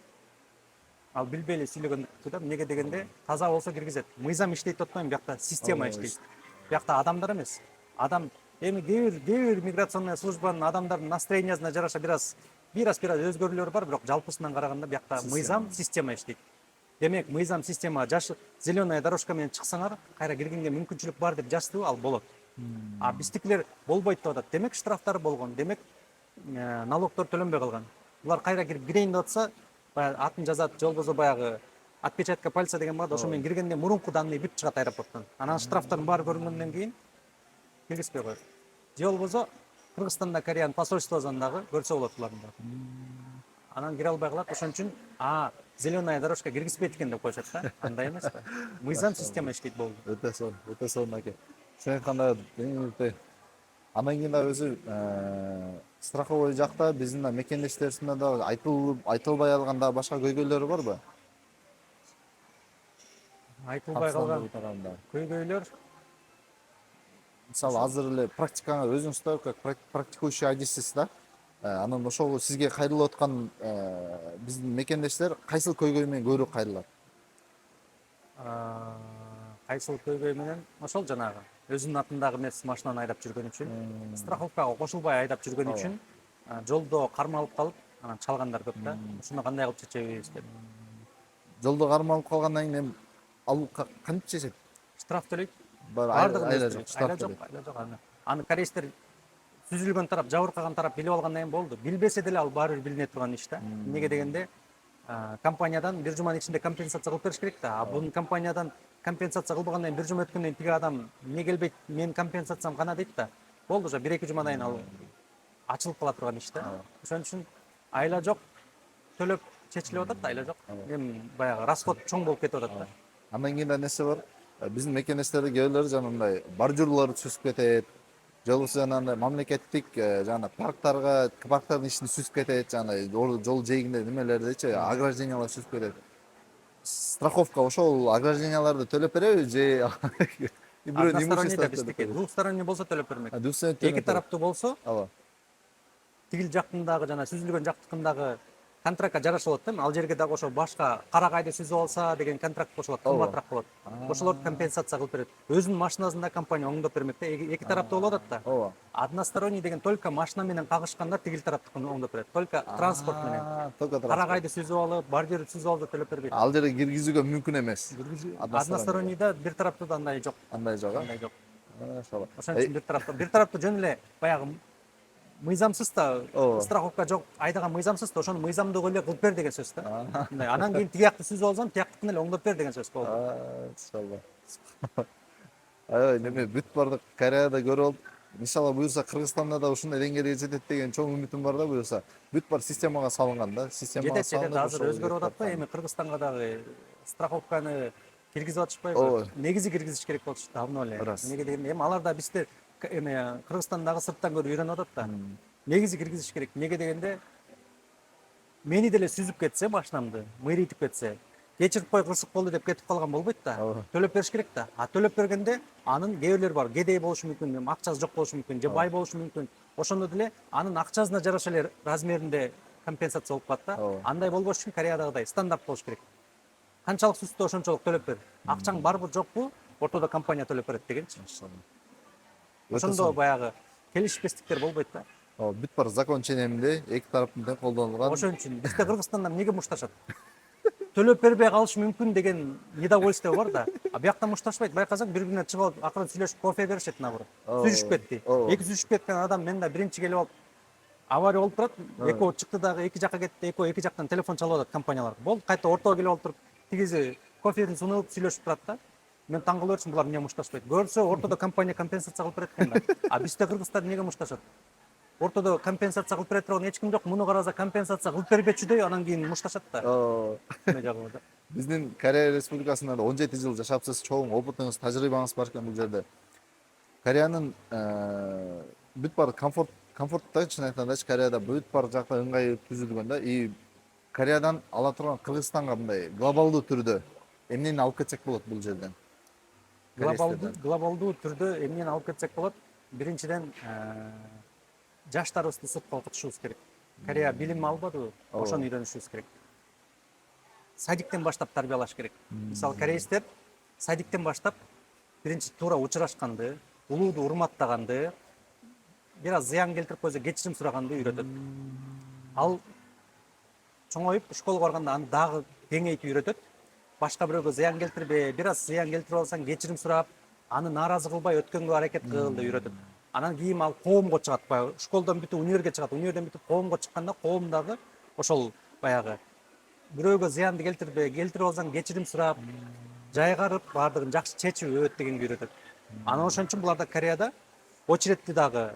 Ал билбей эле сүйлөгөндүктү да. Эмнеге дегенде таза болсо киргизет. Мыйзам иштейт деп атпайм, биякта система иштейт. Биякта адамдар эмес. Адам эми кээ бир миграционная службанын адамдардын настроениясына жараша бир аз өзгөрүүлөр бар, бирок жалпысынан караганда биякта мыйзам, система иштейт. Демек, мыйзам, система зеленая дорожка менен чыксаңар, кайра киргенге мүмкүнчүлүк бар деп жазды, ал болот. А биздикилер болбойт деп атат. Демек, штрафтар болгон, демек, налогдор төлөнбөй калган. Булар кайра кирип кирейин деп атса, атын жазат, же болбосо баягы отпечатка пальца деген бар да, ошо менен киргенде мурунку данный бүт чыгат аэропорттон. Анан штрафтардын баары көрүнгөндөн кийин киргизбей коет. Же болбосо Кыргызстанда Кореянын посольствосунан дагы көрсө болот булардын да. Анан кире албай калат, ошон үчүн зеленая дорожка киргизбейт экен деп коюшат да. Андай эмес да. Мыйзам, система иштейт болду. Өтө сонун аке. Сен айткандай андан кийин дагы өзү страховой жакта биздин мекендештерибизде дагы айтылбай калган дагы башка көйгөйлөрү барбы? Айтылбай калган көйгөйлөр мисалы азыр эле практикаңа өзүңүз да как практикующий адиссиз да. Анан ошол сизге кайрылып аткан биздин мекендештер кайсыл көйгөй менен көбүрөөк кайрылат? Кайсыл көйгөй менен ошол жанагы өзүнүн атындагы эмес машинаны айдап жүргөн үчүн, страховкага кошулбай айдап жүргөн үчүн жолдо кармалып калып, анан чалгандар көп да. Ушуну кандай кылып чечебиз деп. Жолдо кармалып калгандан кийин эми ал кантип чечет? Штраф төлөйт. Бар Баардыгын айла өзү жок, төлөйт. штраф Айла жок, төлөйт. айла жок. Аны кореецтер сүзүлгөн тарап, жабыркаган тарап билип алгандан кийин болду. Билбесе деле ал баары бир билине турган иш да. Эмнеге дегенде, компаниядан бир жуманын ичинде компенсация кылып бериш керек да. А бул компаниядан компенсация кылбагандан кийин бир жума өткөндөн кийин тиги адам эмне келбейт, менин компенсациям кана дейт да. Болду уже 1-2 жумадан кийин ал ачылып кала турган иш да. Ошон үчүн айла жок, төлөп чечилип атат да, айла жок. Эми баягы расход чоң болуп кетип атат да. Андан кийин да нерсе бар. Биздин мекенештерде кээ бирлери жанагындай бордюрларды сүзүп кетет. Же болбосо жанагындай мамлекеттик жана парктарга, парктардын ичин сүзүп кетет, жанагындай жол жээгинде немелердичи ограждениялар сүзүп кетет. Страховка ошол огражденияларды төлөп береби же бирөөнүн Односторонний да имуществосун төлөп биздики. береби? Двухсторонний болсо төлөп бермек. Двухсторонний Эки тараптуу болсо, ооба. тигил жактындагы жана сүзүлгөн жактыкындагы контрактка жараша болот да. Ал жерге дагы ошо башка карагайды сүзүп алса деген контракт кошулат, кымбатыраак болот. Ошолорду компенсация кылып берет. Өзүнүн машинасын да компания оңдоп бермек да. Эки тараптуу болуп атат да. Ооба. Односторонний деген только машина менен кагышканда тигил тараптыкын оңдоп берет. Только транспорт менен. Только транспорт. Карагайды сүзүп алып, бордюрду сүзүп алып төлөп бербейт. Ал жерге киргизүүгө мүмкүн эмес. Одностороннийда бир тараптуу да андай жок. Андай жок, Андай жок. Ошол. Ошон үчүн бир тараптуу жөн эле баягы мыйзамсыз да, страховка жок, айдаган мыйзамсыз да, ошону мыйзамдуу эле кылып бер деген сөз да. Мындай анан кийин тиякты сүзүп алсам, тияктыкын эле оңдоп бер деген сөз болду. Иншалла. Аябай неме бүт бардык Кореяда көрүп алып, иншалла буюрса Кыргызстанда да ушундай деңгээлге жетет деген чоң үмүтүм бар да буюрса. Бүт бар системага салынган да, системага Жетет, азыр өзгөрүп атат го, эми Кыргызстанга дагы страховканы киргизип атышпайбы? Ооба. Негизи киргизиш керек болчу давно эле. Эмнеге дегенде, эми алар да бизде эми Кыргызстандагы сырттан көрүп үйрөнүп атат да. Негизи киргизиш керек. Эмнеге дегенде, мени деле сүзүп кетсе машинамды, мыйрыйтып кетсе, кечирип кой кырсык болду деп кетип калган болбойт да. Төлөп бериш керек да. А төлөп бергенде анын кээ бирлери бар, кедей болушу мүмкүн, акчасы жок болушу мүмкүн, же бай болушу мүмкүн. Ошондо деле анын акчасына жараша эле размеринде компенсация болуп калат да. Андай болбош үчүн Кореядагыдай стандарт болуш керек. Канчалык сүзсө ошончолук төлөп бер. Акчаң барбы жокпу, ортодо компания төлөп берет дегенчи. Ошондо баягы келишпестиктер болбойт да. Бүт бар закон ченеминде эки тараптын тең колдонулган. Ошон үчүн бизде Кыргызстандан эмнеге мушташат? Төлөп бербей калышы мүмкүн деген недовольство бар да. А биякта мушташпайт. Байкасаң бири бирине чыгып алып, акырын сүйлөшүп кофе беришет наоборот. Сүзүшүп кетти. Эки сүзүшүп кеткен адам мен да биринчи келип алып авария болуп турат. Экөө чыкты дагы эки жакка кетти. Экөө эки жактан телефон чалып атат компаниялар. Болду, кайта ортого келип алып туруп, тигизи кофедин сунуп сүйлөшүп турат да. Мен таң кала берчүмүн, булар эмне мушташпайт. Көрсө ортодо компания компенсация кылып берет экен да. А бизде кыргыздар эмнеге мушташат? Ортодо компенсация кылып бере турган эч ким жок. Муну караса компенсация кылып бербечүдөй, анан кийин мушташат да. Эмне жагы да. Биздин Корея Республикасында 17 жыл жашапсыз, чоң опытыңыз, тажрыйбаңыз бар экен бул жерде. Кореянын бүт бар комфорттуу чын айткандачы Кореяда бүт бар жакта ыңгай түзүлгөн да. И Кореядан ала турган Кыргызстанга мындай глобалдуу түрдө эмнени алып кетсек болот бул жерден? Глобалдуу түрдө эмнени алып кетсек болот? Биринчиден жаштарыбызды сыртка окутушубуз керек. Корея билим албадыбы? Ошону үйрөнүшүбүз керек. Садиктен баштап тарбиялаш керек. Мисалы корейстер садиктен баштап биринчи туура учурашканды, улууду урматтаганды, бир аз зыян келтирип койсо кечирим сураганды үйрөтөт. Ал чоңоюп школага барганда аны дагы кеңейтип үйрөтөт. Башка бирөөгө зыян келтирбе, бир аз зыян келтирип алсаң кечирим сурап, аны нааразы кылбай өткөнгө аракет кыл деп үйрөтөт. Анан кийин ал коомго чыгат, баягы школдон бүтүп универге чыгат, универден бүтүп коомго чыкканда коомдагы ошол баягы бирөөгө зыянды келтирбе, келтирип алсаң кечирим сурап, жайгарып, баардыгын жакшы чечип өт дегенди үйрөтөт. Анан ошон үчүн буларда Кореяда очередти дагы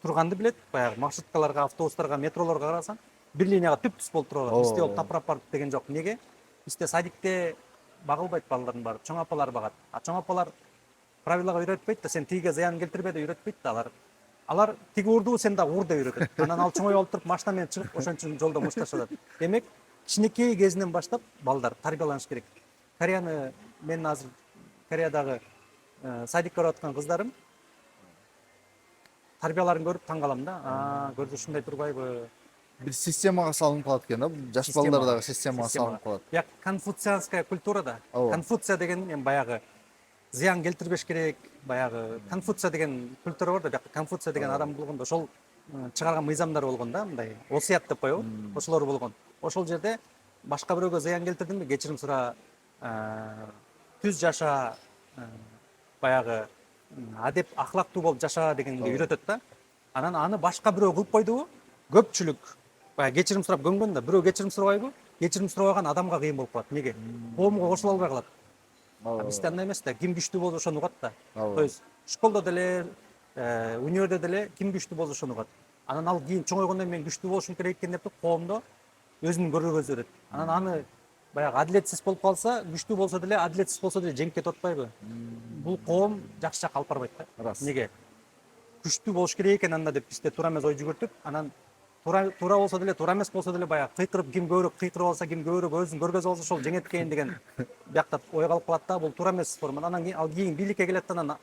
турганды билет, баягы маршруткаларга, автобустарга, метролорго карасаң, бир линияга түп-түз болуп турат. Бизде ол тапырап барып деген жок. Неге? Бизде садикте багылбайт балдардын баары, чоң апалар багат. А чоң апалар правилага үйрөтпөйт да, сен тигиге зыян келтирбе деп үйрөтпөйт да алар. Алар тиги урдубу, сен дагы ур деп үйрөтөт. Анан ал чоңоюп алып туруп машина менен чыгып, ошон үчүн жолдо мушташат. Демек, кичинекей кезинен баштап балдар тарбияланыш керек. Кореяны мен азыр Кореядагы садикке барып аткан кыздарым тарбияларын көрүп таң калам да. Көрдү ушундай турбайбы? Бир системага салынып калат экен да. Жаш балдар дагы системага салынып калат. Бияк конфуцианская культура да. Конфуция деген эми баягы зыян келтирбеш керек. Баягы Конфуция деген культура бар да, бияқта Конфуция деген адам болгондо ошол чыгарган мыйзамдар болгон да, мындай осуят деп коебу, ошолор болгон. Ошол жерде башка бирөөгө зыян келтирдиңби, кечирим сура, түз жаша, баягы адеп ахлактуу болуп жаша дегенди үйрөтөт да. Анан аны башка бирөө кылып койдубу, көпчүлүк баягы кечирим сурап көнгөн да, бирөө кечирим сурабайбы, кечирим сурабаган адамга кыйын болуп калат. Неге? Коомго кошула албай калат. Бизде андай эмес да, ким күчтүү болсо ошону угат да. То есть школдо деле, универде деле ким күчтүү болсо ошону угат. Анан ал кийин чоңойгондон мен күчтүү болушум керек экен деп коомдо өзүнүн көргөзөт. Анан аны баягы адилетсиз болуп калса, күчтүү болсо деле, адилетсиз болсо деле жеңип кетип атпайбы? Бул коом жакшы жакка алып барбайт да. Неге? Күчтүү болуш керек экен анда деп бизде туура эмес ой жүгүртүп, анан туура болсо деле, туура эмес болсо деле баягы кыйкырып, ким көбүрөөк кыйкырып алса, ким көбүрөөк өзүн көргөзүп алса ошол жеңет экен деген биякта ой калып калат да. Бул туура эмес форма. Анан кийин ал бийликке келет, анан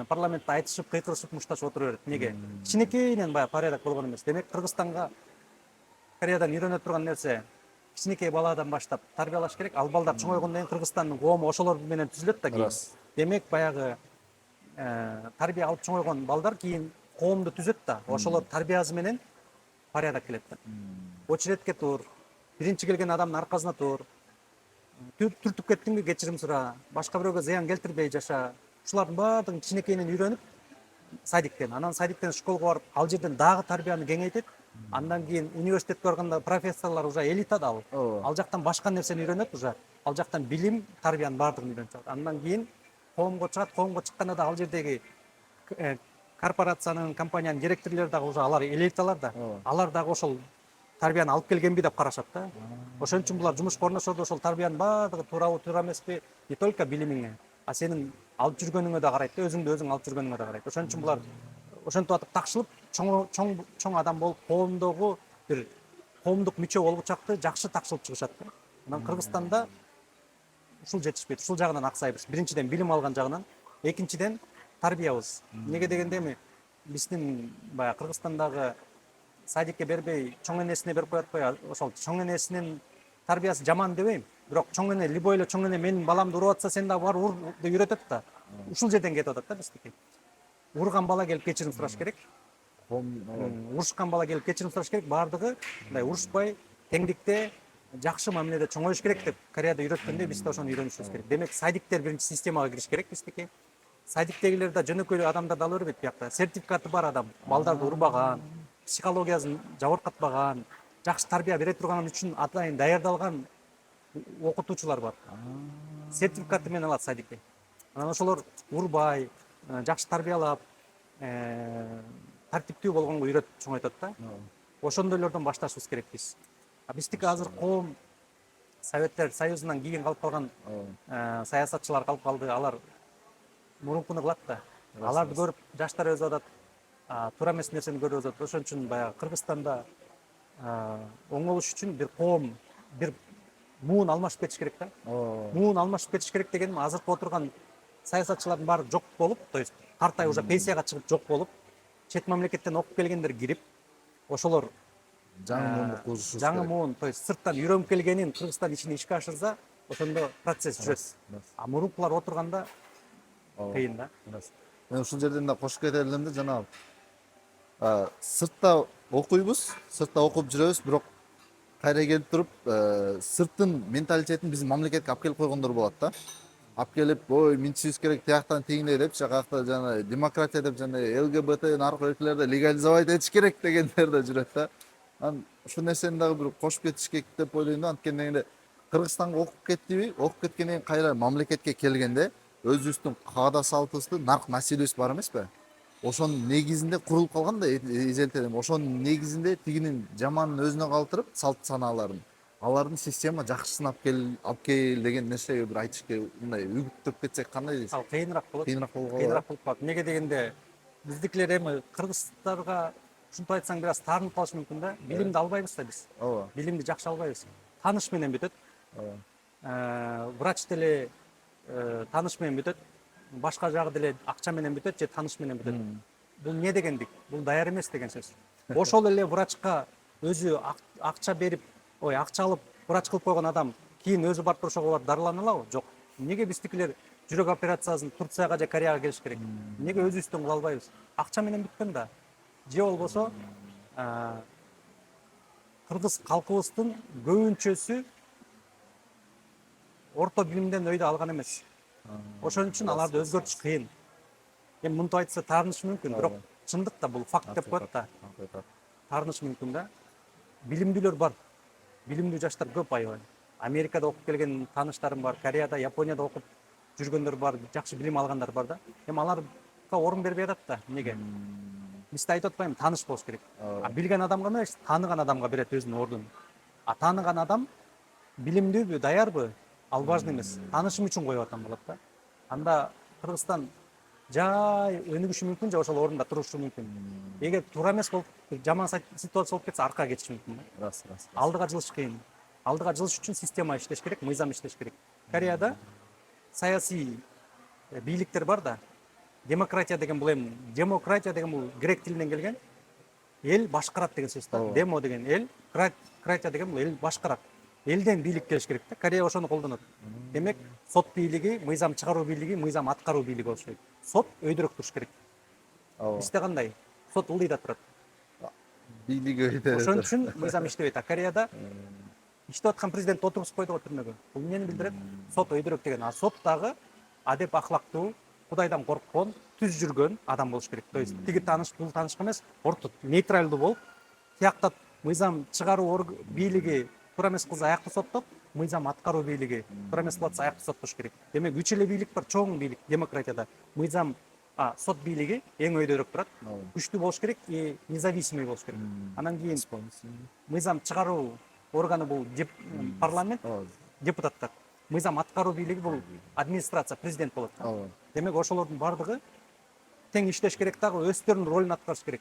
парламентте айтышып, кыйкырышып, мушташып отура берет. Неге? Кичинекейинен баягы порядок болгон эмес. Демек Кыргызстанга Кореядан үйрөнө турган нерсе, кичинекей баладан баштап тарбиялаш керек. Ал балдар чоңойгондон кийин Кыргызстандын коому ошолор менен түзүлөт да кийин. Демек баягы тарбия алып чоңойгон балдар кийин коомду түзөт да. Ошолор тарбиясы менен порядок келет да. Очередке тур, биринчи келген адамдын аркасына тур, түртүп кеттиңби кечирим сура, башка бирөөгө зыян келтирбей жаша. Ушулардын баардыгын кичинекейинен үйрөнүп, садиктен, анан садиктен школго барып, ал жерден дагы тарбияны кеңейтет. Андан кийин университетке барганда профессорлор уже элита да ал. Ал жактан башка нерсени үйрөнөт уже. Ал жактан билим, тарбиянын баардыгын үйрөнүп чыгат. Андан кийин коомго чыгат, коомго чыкканда да ал жердеги корпорациянын, компаниянын директорлору дагы уже алар элиталар да. Алар дагы ошол тарбияны алып келгенби деп карашат да. Ошон үчүн булар жумушка орношодо ошол тарбиянын баардыгы туурабы, туура эмеспи, не только билимиңе, а сенин алып жүргөнүңө да карайт да, өзүңдү өзүң алып жүргөнүңө да карайт. Ошон үчүн булар ошентип атып такшылып, чоң адам болуп, коомдогу бир коомдук мүчө болгучакты жакшы такшылып чыгышат да. Анан Кыргызстанда ушул жетишпейт, ушул жагынан аксайбыз. Биринчиден билим алган жагынан, экинчиден тарбиябыз. Неге дегенде эми биздин баягы Кыргызстандагы садикке бербей, чоң энесине берип коет атпайбы? Ошол чоң энесинин тарбиясы жаман дебейм, бирок чоң эне, любой эле чоң эне менин баламды уруп атса, сен да бар ур деп үйрөтөт да. Ушул жерден кетип атат да биздики. Урган бала келип кечирим сураш керек. Урушкан бала келип кечирим сураш керек. Баардыгы мындай урушпай, теңдикте, жакшы мамиледе чоңоюш керек деп Кореяда үйрөткөндө биз да ошону үйрөнүшүбүз керек. Демек садиктер биринчи системага кириш керек биздики. Садиктегилер да жөнөкөй адамдарды ала бербейт биякта. Сертификаты бар адам, балдарды урбаган, психологиясын жабыркатпаган, жакшы тарбия бере турган үчүн атайын даярдалган окутуучулар бар. Сертификаты менен алат садикте. Анан ошолор урбай, жакшы тарбиялап, тартиптүү болгонго үйрөтүп чоңойтот да. Ошондойлордон башташыбыз керек биз. Биздики азыр коом Советтер Союзунан кийин калып калган саясатчылар калып калды. Алар мурункуну кылат да. Аларды көрүп жаштар өзү атат, туура эмес нерсени көрүп атат. Ошон үчүн баягы Кыргызстанда оңолуш үчүн бир коом, бир муун алмашып кетиш керек да. Муун алмашып кетиш керек дегеним азыркы отурган саясатчылардын баары жок болуп, то есть картай уже пенсияга чыгып жок болуп, чет мамлекеттен окуп келгендер кирип, ошолор жаңы муунду курушубуз керек. жаңы муун, то есть сырттан үйрөнүп келгенин Кыргызстан ичине ишке ашырса, ошондо процесс жүрөт. А мурункулар отурганда кыйын да. Мен ушул жерден да кошуп кетер элем да, жанагы сыртта окуйбуз, сыртта окуп жүрөбүз, бирок кайра келип туруп сырттын менталитетин биздин мамлекетке алып келип койгондор болот да. Алып келип, ой, минтишибиз керек, тияктан тигиндей деп, жакакта жана демократия деп, жана ЛГБТ наркы өлкөлөрдө легализовать этиш керек дегендер да жүрөт да. Анан ушул нерсени дагы бир кошуп кетиш керек деп ойлойм да. Анткени Кыргызстанга окуп кеттиби, окуп кеткенден кийин кайра мамлекетке келгенде өзүбүздүн каада салтыбызды, нарк маселебиз бар эмеспи? Ошонун негизинде курулуп калган да эжелтеден. Ошонун негизинде тигинин жаманын өзүнө калтырып, салт санааларын, алардын система жакшысын алып кел деген нерсеге бир айтышка мындай үгүттөп кетсек кандай дейсиз? Ал кыйыныраак болот. Кыйыныраак болуп калат. Неге дегенде биздикилер эми кыргыздарга ушинтип айтсаң бир аз таарынып калышы мүмкүн да. Билимди албайбыз да биз. Ооба. Билимди жакшы албайбыз. Тааныш менен бүтөт. Врач деле тааныш менен бүтөт. Башка жагы деле акча менен бүтөт же тааныш менен бүтөт. Бул эмне дегендик? Бул даяр эмес деген сөз. Ошол эле врачка өзү акча берип, акча алып врач кылып койгон адам кийин өзү барып туруп ошого дарылана алабы? Жок. Неге биздикилер жүрөк операциясын Турцияга же Кореяга келиш керек. Эмнеге өзүбүздөн кыла албайбыз? Акча менен бүткөн да. Же болбосо кыргыз калкыбыздын көбүнчөсү орто билимден өйдө алган эмес. Ошон үчүн аларды өзгөртүш кыйын. Эми мынтип айтса таарынышы мүмкүн, бирок чындыкта бул факт деп коет да. Таарынышы мүмкүн да. Билимдүүлөр бар. Билимдүү жаштар көп аябай. Америкада окуп келген тааныштарым бар, Кореяда, Японияда окуп жүргөндөр бар, жакшы билим алгандар бар да. Эми аларга орун бербей атат да. Эмнеге? Биз да айтып атпаймынбы, тааныш болуш керек. Билген адамга эмес, тааныган адамга берет өзүнүн ордун. Тааныган адам билимдүүбү, даярбы? Ал важный эмес. Таанышым үчүн коюп атам болот да. Анда Кыргызстан жай өнүгүшү мүмкүн же ошол орунда турушу мүмкүн. Эгер туура эмес болуп, жаман ситуация болуп кетсе аркага кетиши мүмкүн. Рас. Алдыга жылыш кыйын. Алдыга жылыш үчүн система иштеш керек, мыйзам иштеш керек. Кореяда саясий бийликтер бар да. Демократия деген бул грек тилинен келген. Эл башкарат деген сөз да. Демо деген эл, кратия деген бул эл башкарат. Элден бийлик келиш керек да. Корея ошону колдонот. Демек, сот бийлиги, мыйзам чыгаруу бийлиги, мыйзам аткаруу бийлиги болуш керек. Сот өйдөрөөк туруш керек. Бизде кандай? Сот ылдыйда турат. Бийлиги өйдө. Ошон үчүн мыйзам иштебейт. Кореяда иштеп аткан президент отургузуп койду го түрмөгө. Бул эмнени билдирет? Сот өйдөрөөк деген. А сот дагы адеп ахлактуу, Кудайдан корккон, түз жүргөн адам болуш керек. То есть тиги тааныш, бул таанышка эмес, орто нейтралдуу болуп, тиякта мыйзам чыгаруу бийлиги туура эмес кылса аяктуу соттоп, мыйзам аткаруу бийлиги туура эмес кылып атса аяктуу соттош керек. Демек, үч эле бийлик бар, чоң бийлик демократияда. Мыйзам, сот бийлиги эң өйдөрөөк турат. Күчтүү болуш керек и независимый болуш керек. Анан кийин мыйзам чыгаруу органы бул парламент, депутаттар. Мыйзам аткаруу бийлиги бул администрация, президент болот. Демек, ошолордун бардыгы тең иштеш керек дагы, өздөрүнүн ролун аткарыш керек.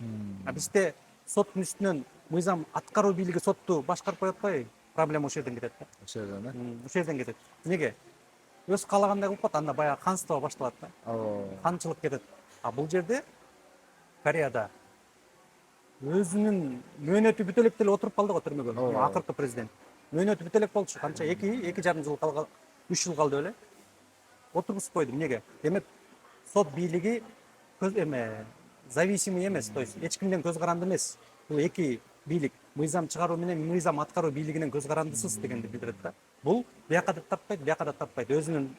Бизде соттун үстүнөн мыйзам аткаруу бийлиги сотту башкарып коет атпайбы? Проблема ошол жерден кетет да. Ошол жерден кетет. Эмнеге? Өз каалагандай кылып коет, анда баягы ханство башталат да. Ханчылык кетет. Бул жерде Кореяда өзүнүн мөөнөтү бүтө элек деле отуруп калды го түрмөгө. Акыркы президент. Мөөнөтү бүтө элек болчу. Канча 2,5 жыл калган, 3 жыл калды беле. Отургузуп койду. Эмнеге? Демек, сот бийлиги зависимый эмес, то есть эч кимден көз каранды эмес. Бул эки бийлик, мыйзам чыгаруу менен мыйзам аткаруу бийлигинен көз карандысыз дегенди билдирет да. Бул бияка да таппайт, бияка да таппайт. Өзүнүн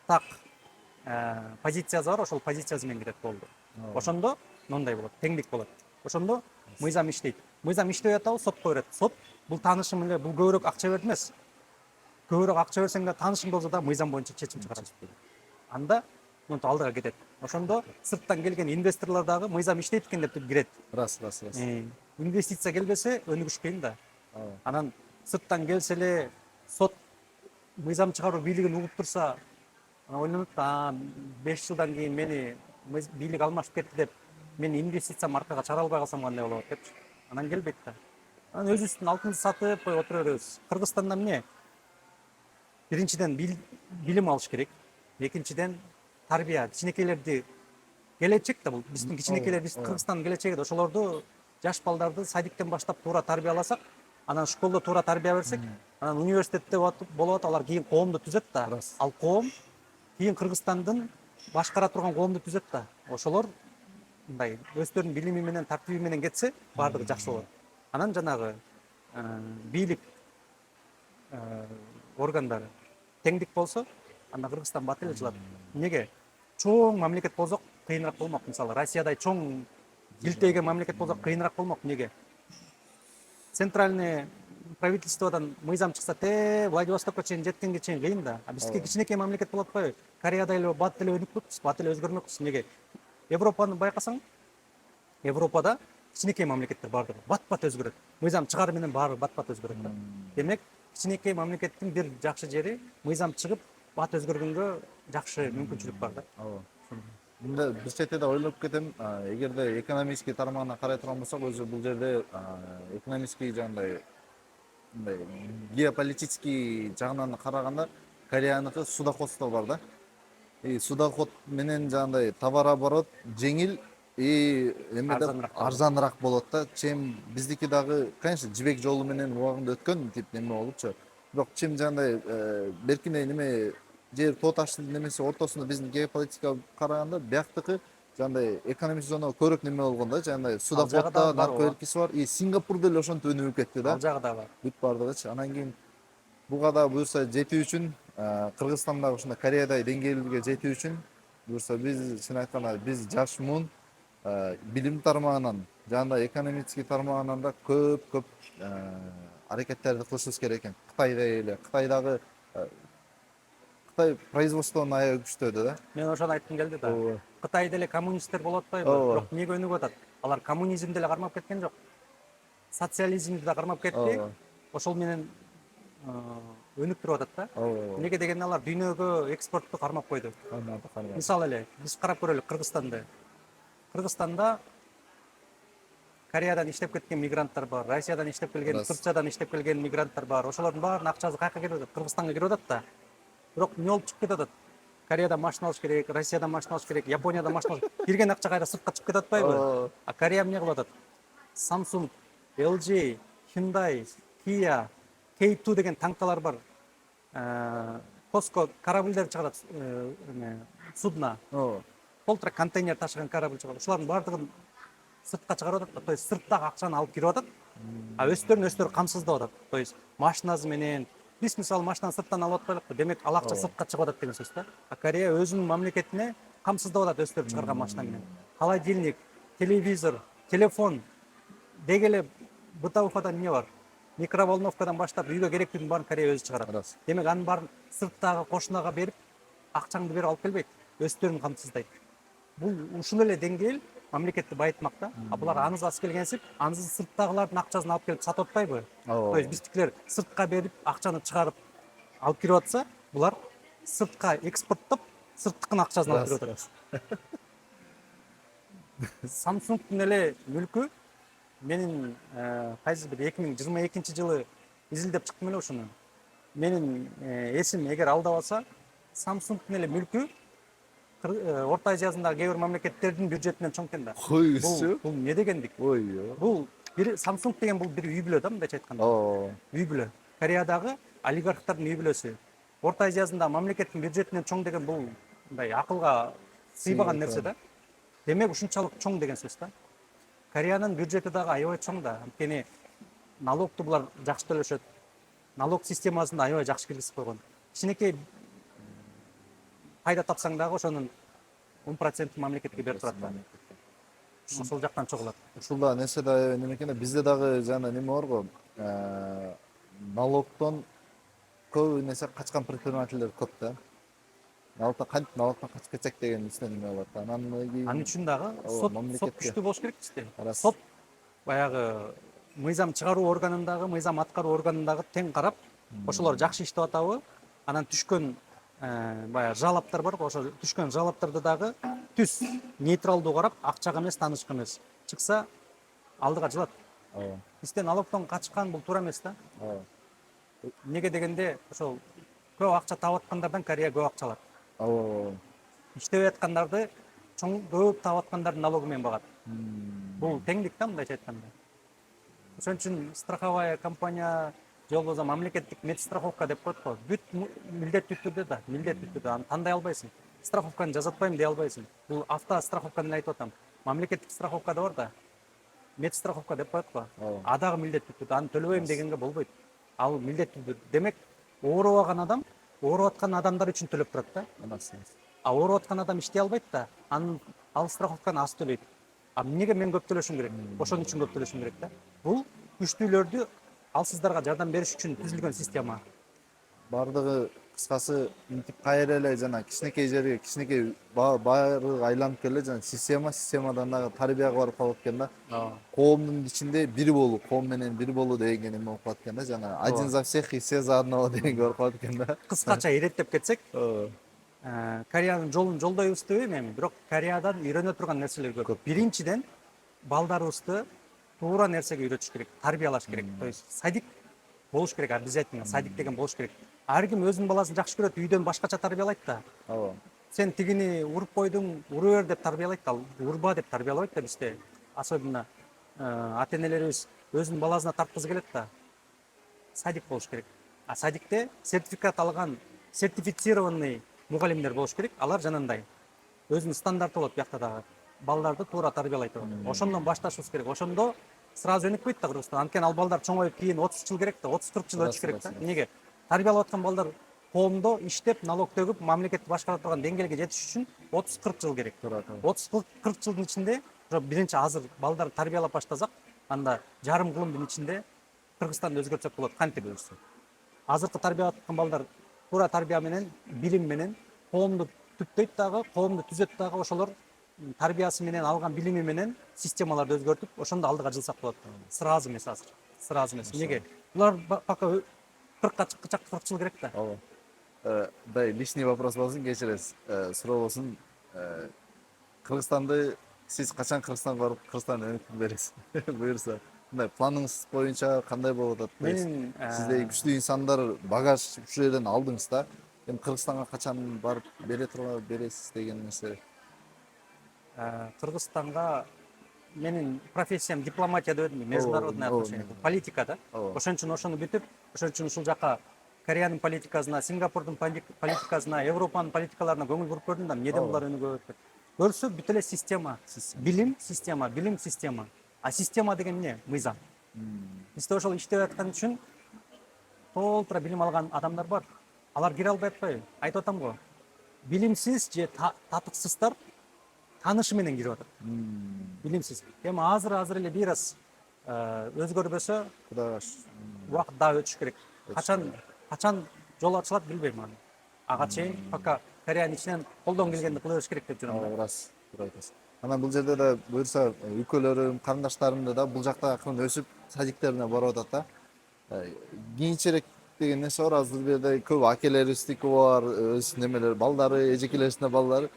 так позициясы бар, ошол позициясы менен кетет болду. Ошондо мындай болот, теңдик болот. Ошондо мыйзам иштейт. Мыйзам иштебей атабы, сотко берет. Сот бул таанышым эле, бул көбүрөөк акча берди эмес. Көбүрөөк акча берсең да таанышың болсо да мыйзам боюнча чечим чыгарат. Анда мынтип алдыга кетет. Ошондо сырттан келген инвесторлор дагы мыйзам иштейт экен деп кирет. Рас. Инвестиция келбесе өнүгүш кыйын да. Анан сырттан келсе эле сот мыйзам чыгаруу бийлигин угуп турса, ойлонот, 5 жылдан кийин мени бийлик алмашып кетти деп, мен инвестициям аркага чыгара албай калсам кандай болот депчи. Анан келбейт да. Анан өзүбүздүн алтынды сатып коюп отура беребиз. Кыргызстанда эмне? Биринчиден билим алыш керек. Экинчиден тарбия, кичинекейлерди, келечек да бул биздин кичинекейлер, биз Кыргызстандын келечеги да, ошолорду жаш балдарды садиктен баштап туура тарбияласак, анан школдо туура тарбия берсек, анан университетте болот, алар кийин коомду түзөт да. Ал коом кийин Кыргызстандын башкара турган коомду түзөт да. Ошолор мындай өздөрүнүн билими менен, тартиби менен кетсе, баардыгы жакшы болот. Анан жанагы бийлик органдары теңдик болсо, анда Кыргызстан бат эле жылат. Эмнеге? Чоң мамлекет болсок кыйыныраак болмок. Мисалы, Россиядай чоң билтейген мамлекет болсок кыйыныраак болмок. Эмнеге? Центральный правительстводан мыйзам чыкса, Владивостокко чейин жеткенге чейин кыйын да. Бизге кичинекей мамлекет болот атпайбы? Кореяда эле бат эле өнүкпөкпүз, бат эле өзгөрмөкпүз. Эмнеге? Европаны байкасаң, Европада кичинекей мамлекеттер бардыр. Бат-бат өзгөрөт. Мыйзам чыгаруу менен баары бат-бат өзгөрөт да. Демек, кичинекей мамлекеттин бир жакшы жери мыйзам чыгып, бат өзгөргөнгө жакшы мүмкүнчүлүк бар да. Мында бир четеде ойлоп кетем, эгерде экономический тармагына карай турган болсок, өзү бул жерде экономический жагындай мындай геополитический жагынан караганда Кореяныкы судоходство бар да. Судоход менен жагындай товар оборот жеңил и арзаныраак болот да. Чем биздики дагы, конечно, жибек жолу менен убагында өткөн тип неме болупчу. Бирок чем жагындай беркине неме жер тоо таштын немеси ортосунда биздин геополитикага караганда бияктыкы жандай экономик зона көрөк неме болгон да, жандай Ал судоходдо жагы да бар нарко ооба. эркиси бар, и Сингапур деле ошентип өнүгүп кетти да, Ал жагы да бар. бүт баардыгычы. Анан кийин буга да буюрса жетүү үчүн, Кыргызстандагы ушундай Кореядай деңгээлге жетүү үчүн буюрса биз чын айтканда биз жаш муун билим тармагынан жана экономический тармагынан да көп аракеттерди кылышыбыз керек экен. Кытайдай эле, Кытайдагы Кытай производствонун аябай күчтүү да. Мен ошону айткым келди да. Ооба. Кытай деле коммунисттер болуп атпайбы? Ооба. Бирок эмнеге өнүгүп атат? Алар коммунизмди деле кармап кеткен жок. Социализмди да кармап кетти. Ооба. Ошол менен өнүк туруп атат да. Ооба. Эмнеге дегенде алар дүйнөгө экспортту кармап койду. Мисалы эле биз карап көрөлүк Кыргызстанды. Кыргызстанда Кореядан иштеп кеткен мигранттар бар, Россиядан иштеп келген, Турциядан иштеп келген мигранттар бар. Ошолордун баарынын акчасы каяка кирип атат? Кыргызстанга кирип атат да. Бирок эмне болуп чыгып кетип атат? Кореядан машина алыш керек, Россиядан машина алыш керек, Япониядан машина алыш керек. Кирген акча кайра сыртка чыгып кетип атпайбы? А Корея эмне кылып атат? Samsung, LG, Hyundai, Kia, K2 деген танкалар бар. Коско корабльдер чыгарат, судно. Толтура контейнер ташыган корабль чыгарат. Ушулардын баардыгын сыртка чыгарып атат. То есть сырттагы акчаны алып кирип атат. А өздөрүн камсыздап атат. То есть машинасы менен биз мисалы машинаны сырттан алып атпайлыкпы, демек ал акча сыртка чыгып атат деген сөз да. А Корея өзүнүн мамлекетине камсыздап атат өздөрү чыгарган машина менен. Холодильник, телевизор, телефон деги эле бытовухадан эмне бар? Микроволновкадан баштап үйгө керектүүнүн баарын Корея өзү чыгарат. Демек анын баарын сырттагы кошунага берип, акчаңды берип алып келбейт. Өздөрүн камсыздайт. Бул ушул эле деңгээл мамлекетти байытмак да. А булар аңыз ас келгенсип, аңыз сырттагылардын акчасын алып келип сатып атпайбы? То есть биздикилер сыртка берип, акчаны чыгарып алып кирип атса, булар сыртка экспорттоп, сырттыкын акчасын алып кирип атат. Samsungдун эле мүлкү менин кайсы бир 2022-жылы изилдеп чыктым эле ушуну. Менин эсим эгер алдабаса, Samsungдун эле мүлкү Орто Азиядагы кээ бир мамлекеттердин бюджетинен чоң экен да. Койсу. Бул эмне дегендик? Бул бир Samsung деген бул бир үй бүлө да, мындайча айтканда. Үй бүлө. Кореядагы олигархтардын үй бүлөсү. Орто Азиядагы мамлекеттин бюджетинен чоң деген бул мындай акылга сыйбаган нерсе да. Демек ушунчалык чоң деген сөз да. Кореянын бюджети дагы аябай чоң да. Анткени налогду булар жакшы төлөшөт. Налог системасын аябай жакшы киргизип койгон. Кичинекей пайда тапсаң дагы ошонун 10% мамлекетке берип турат да. Ошол жактан чогулат. Ушул да нерсе да неме экен да, бизде дагы жана неме бар го, налогдон көп нерсе качкан предпринимательдер көп да. Кантип налогдон качып кетсек деген үстүнөн неме болот да. Анын үчүн дагы сот күчтүү болуш керек бизде. Рас. Сот баягы мыйзам чыгаруу органындагы, мыйзам аткаруу органындагы тең карап, ошолор жакшы иштеп атабы, анан түшкөн баягы жалаптар бар го, ошо түшкөн жалаптарды дагы түз нейтралдуу карап, акчага эмес, таанычка эмес чыкса алдыга жылат. Бизде налогдон качкан бул туура эмес да. Эмнеге дегенде ошол көп акча таап аткандардан Корея көп акча алат. Иштебей аткандарды чоң көп таап аткандардын налогу менен багат. Бул теңдик да, мындайча айтканда. Ошон үчүн страховая компания же болбосо мамлекеттик медстраховка деп коет го. Бүт милдеттүү түрдө да, аны тандай албайсың. Страховканы жазатпайм дей албайсың. Бул автостраховканы айтып атам. Мамлекеттик страховка да бар да. Медстраховка деп коет го. А дагы милдеттүү түрдө аны төлөбөйм дегенге болбойт. Ал милдеттүү түрдө. Демек, оорубаган адам, ооруп аткан адамдар үчүн төлөп турат да. А ооруп аткан адам иштей албайт да. Ал страховканы аз төлөйт. А эмнеге мен көп төлөшүм керек? Ошон үчүн көп төлөшүм керек да. Бул күчтүүлөрдү алсыздарга жардам бериш үчүн түзүлгөн система. Бардыгы кыскасы мынтип кайра эле жана кичинекей жерге кичинекей баары айланып келе жана системадан дагы тарбияга барып калып экен да. Коомдун ичинде бир болуу, коом менен бир болуу дегенге неме болуп калат экен да, жана один за всех и все за одного дегенге барып калат экен да. Кыскача иреттеп кетсек, Кореянын жолун жолдойбуз дебейм эми, бирок Кореядан үйрөнө турган нерселер көп. Биринчиден балдарыбызды туура нерсеге үйрөтүш керек, тарбиялаш керек. То есть садик болуш керек, обязательно садик деген болуш керек. Ар ким өзүнүн баласын жакшы көрөт, үйдөн башкача тарбиялайт да. Сен тигини уруп койдуң, ура бер деп тарбиялайт, ал урба деп тарбиялабайт да бизде. Особенно ата-энелерибиз өзүнүн баласына тарткызы келет да. Садик болуш керек. А садикте сертификат алган сертифицированный мугалимдер болуш керек. Алар жанагындай өзүнүн стандарты болот биякта дагы. Балдарды туура тарбиялайт. Ошондон башташыбыз керек. Ошондо сразу өнүкпөйт да Кыргызстан. Анткени ал балдар чоңоюп кийин 30 жыл керек да, 30-40 жыл өтүш керек да. Эмнеге? Тарбиялап аткан балдар коомдо иштеп, налог төгүп, мамлекетти башкара турган деңгээлге жетиш үчүн 30-40 жыл керек. 30-40 жылдын ичинде ошо биринчи азыр балдарды тарбиялап баштасак, анда жарым кылымдын ичинде Кыргызстанды өзгөртсөк болот. Кантип өзгөрсө? Азыркы тарбиялап аткан балдар туура тарбия менен, билим менен коомду түптөйт дагы, коомду түзөт дагы, ошолор тарбиясы менен алган билими менен системаларды өзгөртүп, ошондо алдыга жылсак болот. Сразу эмес азыр. Сразу эмес. Эмнеге? Булар пока 40-ка чыккачак 40 жыл керек да. Ооба. Дай лишний вопрос болсун, кечиресиз. Суроо болсун. Кыргызстанды сиз качан Кыргызстанга барып, Кыргызстанды өнүктүрүп бересиз? Буюрса. Мындай планыңыз боюнча кандай болуп атат? Менин Сиздей күчтүү инсандар багаж ушул жерден алдыңыз да. Эми Кыргызстанга качан барып бересиз деген нерсе. Кыргызстанга менин профессиям дипломатияда өтүм, международный отношения, политика да. Ошон үчүн ошону бүтүп, ошон үчүн ушул жака Кореянын политикасына, Сингапурдун политикасына, Европанын политикаларына көңүл буруп көрдүм да, эмнеден булар өнүгөт? Көрсө бүт эле система, билим система. А система деген эмне? Мыйзам. Бизде ошол иштеп аткан үчүн толтура билим алган адамдар бар. Алар кире албай атпайбы? Айтып атам го. Билимсиз же татыксыздар таанышы менен кирип атат. Билимсиз. Эми азыр эле бир аз өзгөрбөсө, Кудайга убакыт дагы өтүш керек. Качан жол ачылат билбейм аны. Ага чейин пока Кореянын ичинен колдон келгенди кыла бериш керек деп жүрөм. Ооба, рас. Туура айтасыз. Анан бул жерде да буюрса өлкөлөрүм, карындаштарым да бул жакта акырын өсүп, садиктерине барып атат да. Кийинчерээк деген нерсе бар. Азыр жерде көп акелерибиздики бар, өз немелер, балдары, эжекелерибиздин балдары.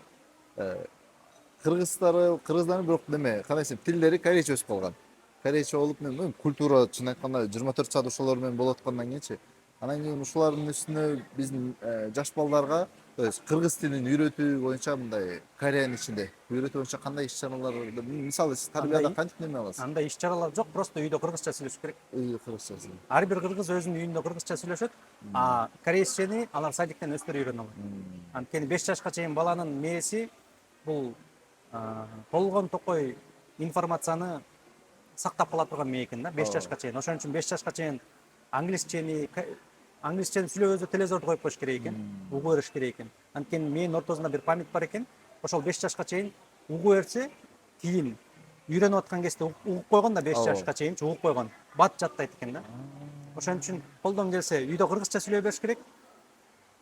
Кыргыздардын бирок неме, кандай десем, тилдери корейче өсүп калган. Корейче болуп, культура чын айтканда 24 саат ошолор менен болуп аткандан кийинчи. Анан кийин ушулардын үстүнө биздин жаш балдарга, то есть кыргыз тилин үйрөтүү боюнча мындай Кореянын ичинде үйрөтүү боюнча кандай иш-чаралар, мисалы сиз тарбияда кантип неме аласыз? Андай иш-чаралар жок, просто үйдө кыргызча сүйлөшүш керек. Үйдө кыргызча. Ар бир кыргыз өзүнүн үйүндө кыргызча сүйлөшөт, а корейчени алар садиктен өздөрү үйрөнүп алат. Анткени 5 жашка чейин баланын мээси бул болгон токой информацияны сактап кала турган мээ экен да, 5 жашка чейин. Ошон үчүн 5 жашка чейин англисчени сүйлөбөсө телевизорду коюп коюш керек экен, угуу бериш керек экен. Анткени мээнин ортосунда бир память бар экен. Ошол 5 жашка чейин угуу берсе, кийин үйрөнүп аткан кезде угуп койгон да, 5 жашка чейин угуп койгон. Бат жаттайт экен да. Ошон үчүн колдон келсе үйдө кыргызча сүйлөй бериш керек.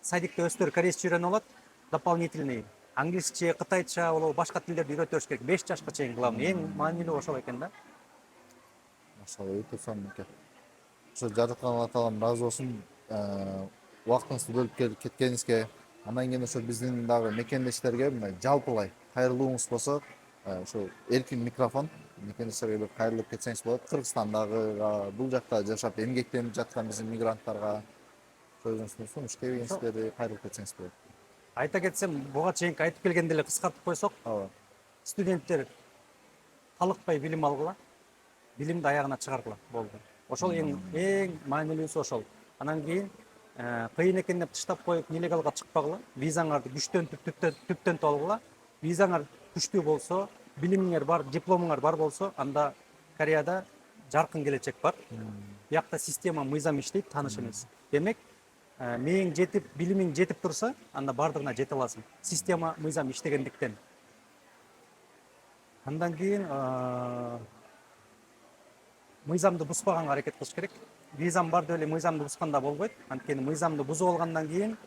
Садикте өздөрү корейче үйрөнүп алат, дополнительный англисче, кытайча, болобу башка тилдерди үйрөтө бериш керек. 5 жашка чейин главный, эң маанилүү ошол экен да. Машалла, өтө сонун экен. Ошо жараткан Алла таалам ыраазы болсун. Убактыңызды бөлүп кеткениңизге, андан кийин ошо биздин дагы мекендештерге мындай жалпылай кайрылууңуз болсо, ошо эркин микрофон мекендештерге бир кайрылып кетсеңиз болот. Кыргызстандагыга, бул жакта жашап эмгектенип жаткан биздин мигранттарга өзүңүздүн сунуш тебегиңиздерди кайрылып кетсеңиз болот. Айта кетсем, буга чейинки айтып келгенди эле кыскартып койсок, студенттер талыкпай билим алгыла, билимди аягына чыгаргыла болду. Ошол эң маанилүүсү ошол. Анан кийин кыйын экен деп тыштап коюп нелегалга чыкпагыла, визаңарды күчтөн түптөн алгыла. Визаңар күчтүү болсо, билимиңер бар, дипломуңар бар болсо, анда Кореяда жаркын келечек бар. Биякта система, мыйзам иштейт, тааныш эмес. Демек, мээң жетип, билимиң жетип турса, анда бардыгына жете аласың. Система, мыйзам иштегендиктен. Андан кийин мыйзамды бузбаганга аракет кылыш керек. Визам бар деп эле мыйзамды бузганда болбойт. Анткени мыйзамды бузуп алгандан кийин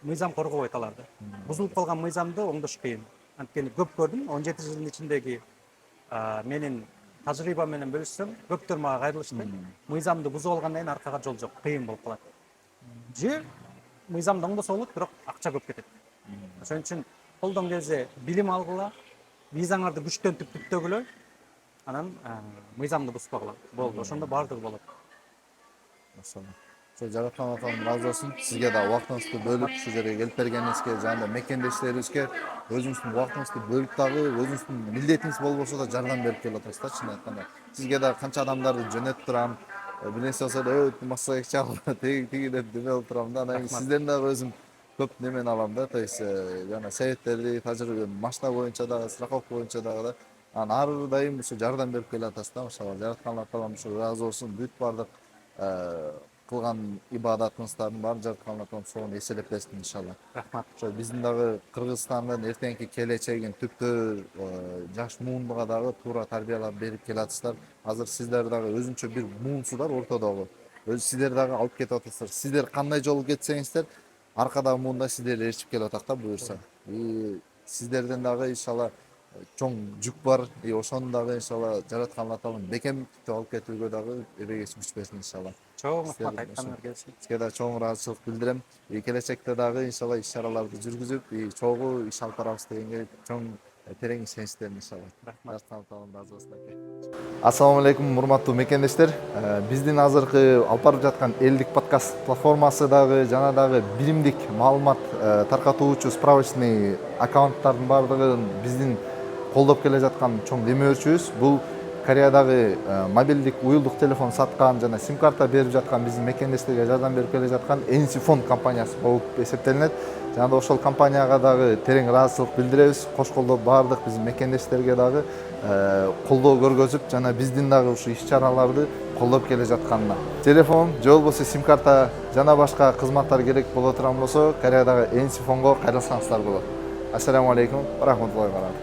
мыйзам коргобойт аларды. Бузулуп калган мыйзамды оңдош кыйын. Анткени көп көрдүм, 17 жылдын ичиндеги менин тажрыйбам менен бөлүшсөм, көптөр мага кайрылышты. Мыйзамды бузуп алгандан кийин аркага жол жок, кыйын болуп калат. Же мыйзамды оңдосо болот, бирок акча көп кетет. Ошон үчүн колдон келсе билим алгыла, визаңарды күчтөн түптөгүлө, анан мыйзамды бузбагыла. Болду, ошондо баардыгы болот. Ошо жараткан Алла таалам ыраазы болсун. Сизге да убактыңызды бөлүп ушул жерге келип бергениңизге, жана мекендештерибизге өзүңүздүн убактыңызды бөлүп дагы өзүңүздүн милдетиңиз болбосо да жардам берип келип атасыз да, чын айтканда. Сизге да канча адамдарды жөнөтүп турам. Bir neyse olsa da evet masaya çal tigi деп деме кылып турам да. Анан сиздердин дагы өзүм көп немени алам да. То есть жана советтерди, тажрыйба машина боюнча дагы, страховка боюнча дагы да. Анан ар дайым ушу жардам берип келатасыз да. Машалла жараткан Алла таалам ушу ыраазы болсун. Бүт бардык кылган ибадатыңыздардын баарын жараткан Алла таалам сону эселеп берсин иншалла. Рахмат. Ошо биздин дагы Кыргызстандын эртеңки келечегин түптөр жаш муунга дагы туура тарбиялап берип келатсыздар. Азыр сиздер дагы өзүнчө бир муунсуздар ортодогу. Өзү сиздер дагы алып кетип атасыздар. Сиздер кандай жолу кетсеңиздер, аркадагы муунда сиздер ээрчип келип атат да буюрса. Сиздерден дагы иншалла чоң жүк бар. Ошону дагы иншалла жараткан Алла таалам бекемдикти алып кетүүгө дагы эбегейс күч берсин иншалла. Чоң рахмат айтканыңарга келишим. Сизге да чоң ыраазычылык билдирем. Келечекте дагы иншалла иш-чараларды жүргүзүп, чогуу иш алып барабыз дегенге чоң терең ишеничтемин иншалла. Рахмат. Разы болсун аке. Ассаламу алейкум, урматтуу мекендештер. Биздин азыркы алып барып жаткан элдик подкаст платформасы дагы жана дагы биримдик маалымат таркатуучу справочный аккаунттардын баардыгын биздин колдоп келе жаткан чоң демөөрчүбүз. Бул Кореядагы мобилдик уюлдук телефон саткан жана сим карта берип жаткан биздин мекендештерге жардам берип келе жаткан NC фонд компаниясы болуп эсептелинет. Жана да ошол компанияга дагы терең ыраазычылык билдиребиз. Кош колдоо баардык биздин мекендештерге дагы колдоо көргөзүп жана биздин дагы ушу иш-чараларды колдоп келе жатканына. Телефон же болбосо сим карта жана башка кызматтар керек боло турган болсо Кореядагы NC фондго кайрылсаңыздар болот. Ассаламу алейкум ва рахматуллахи ва баракатух.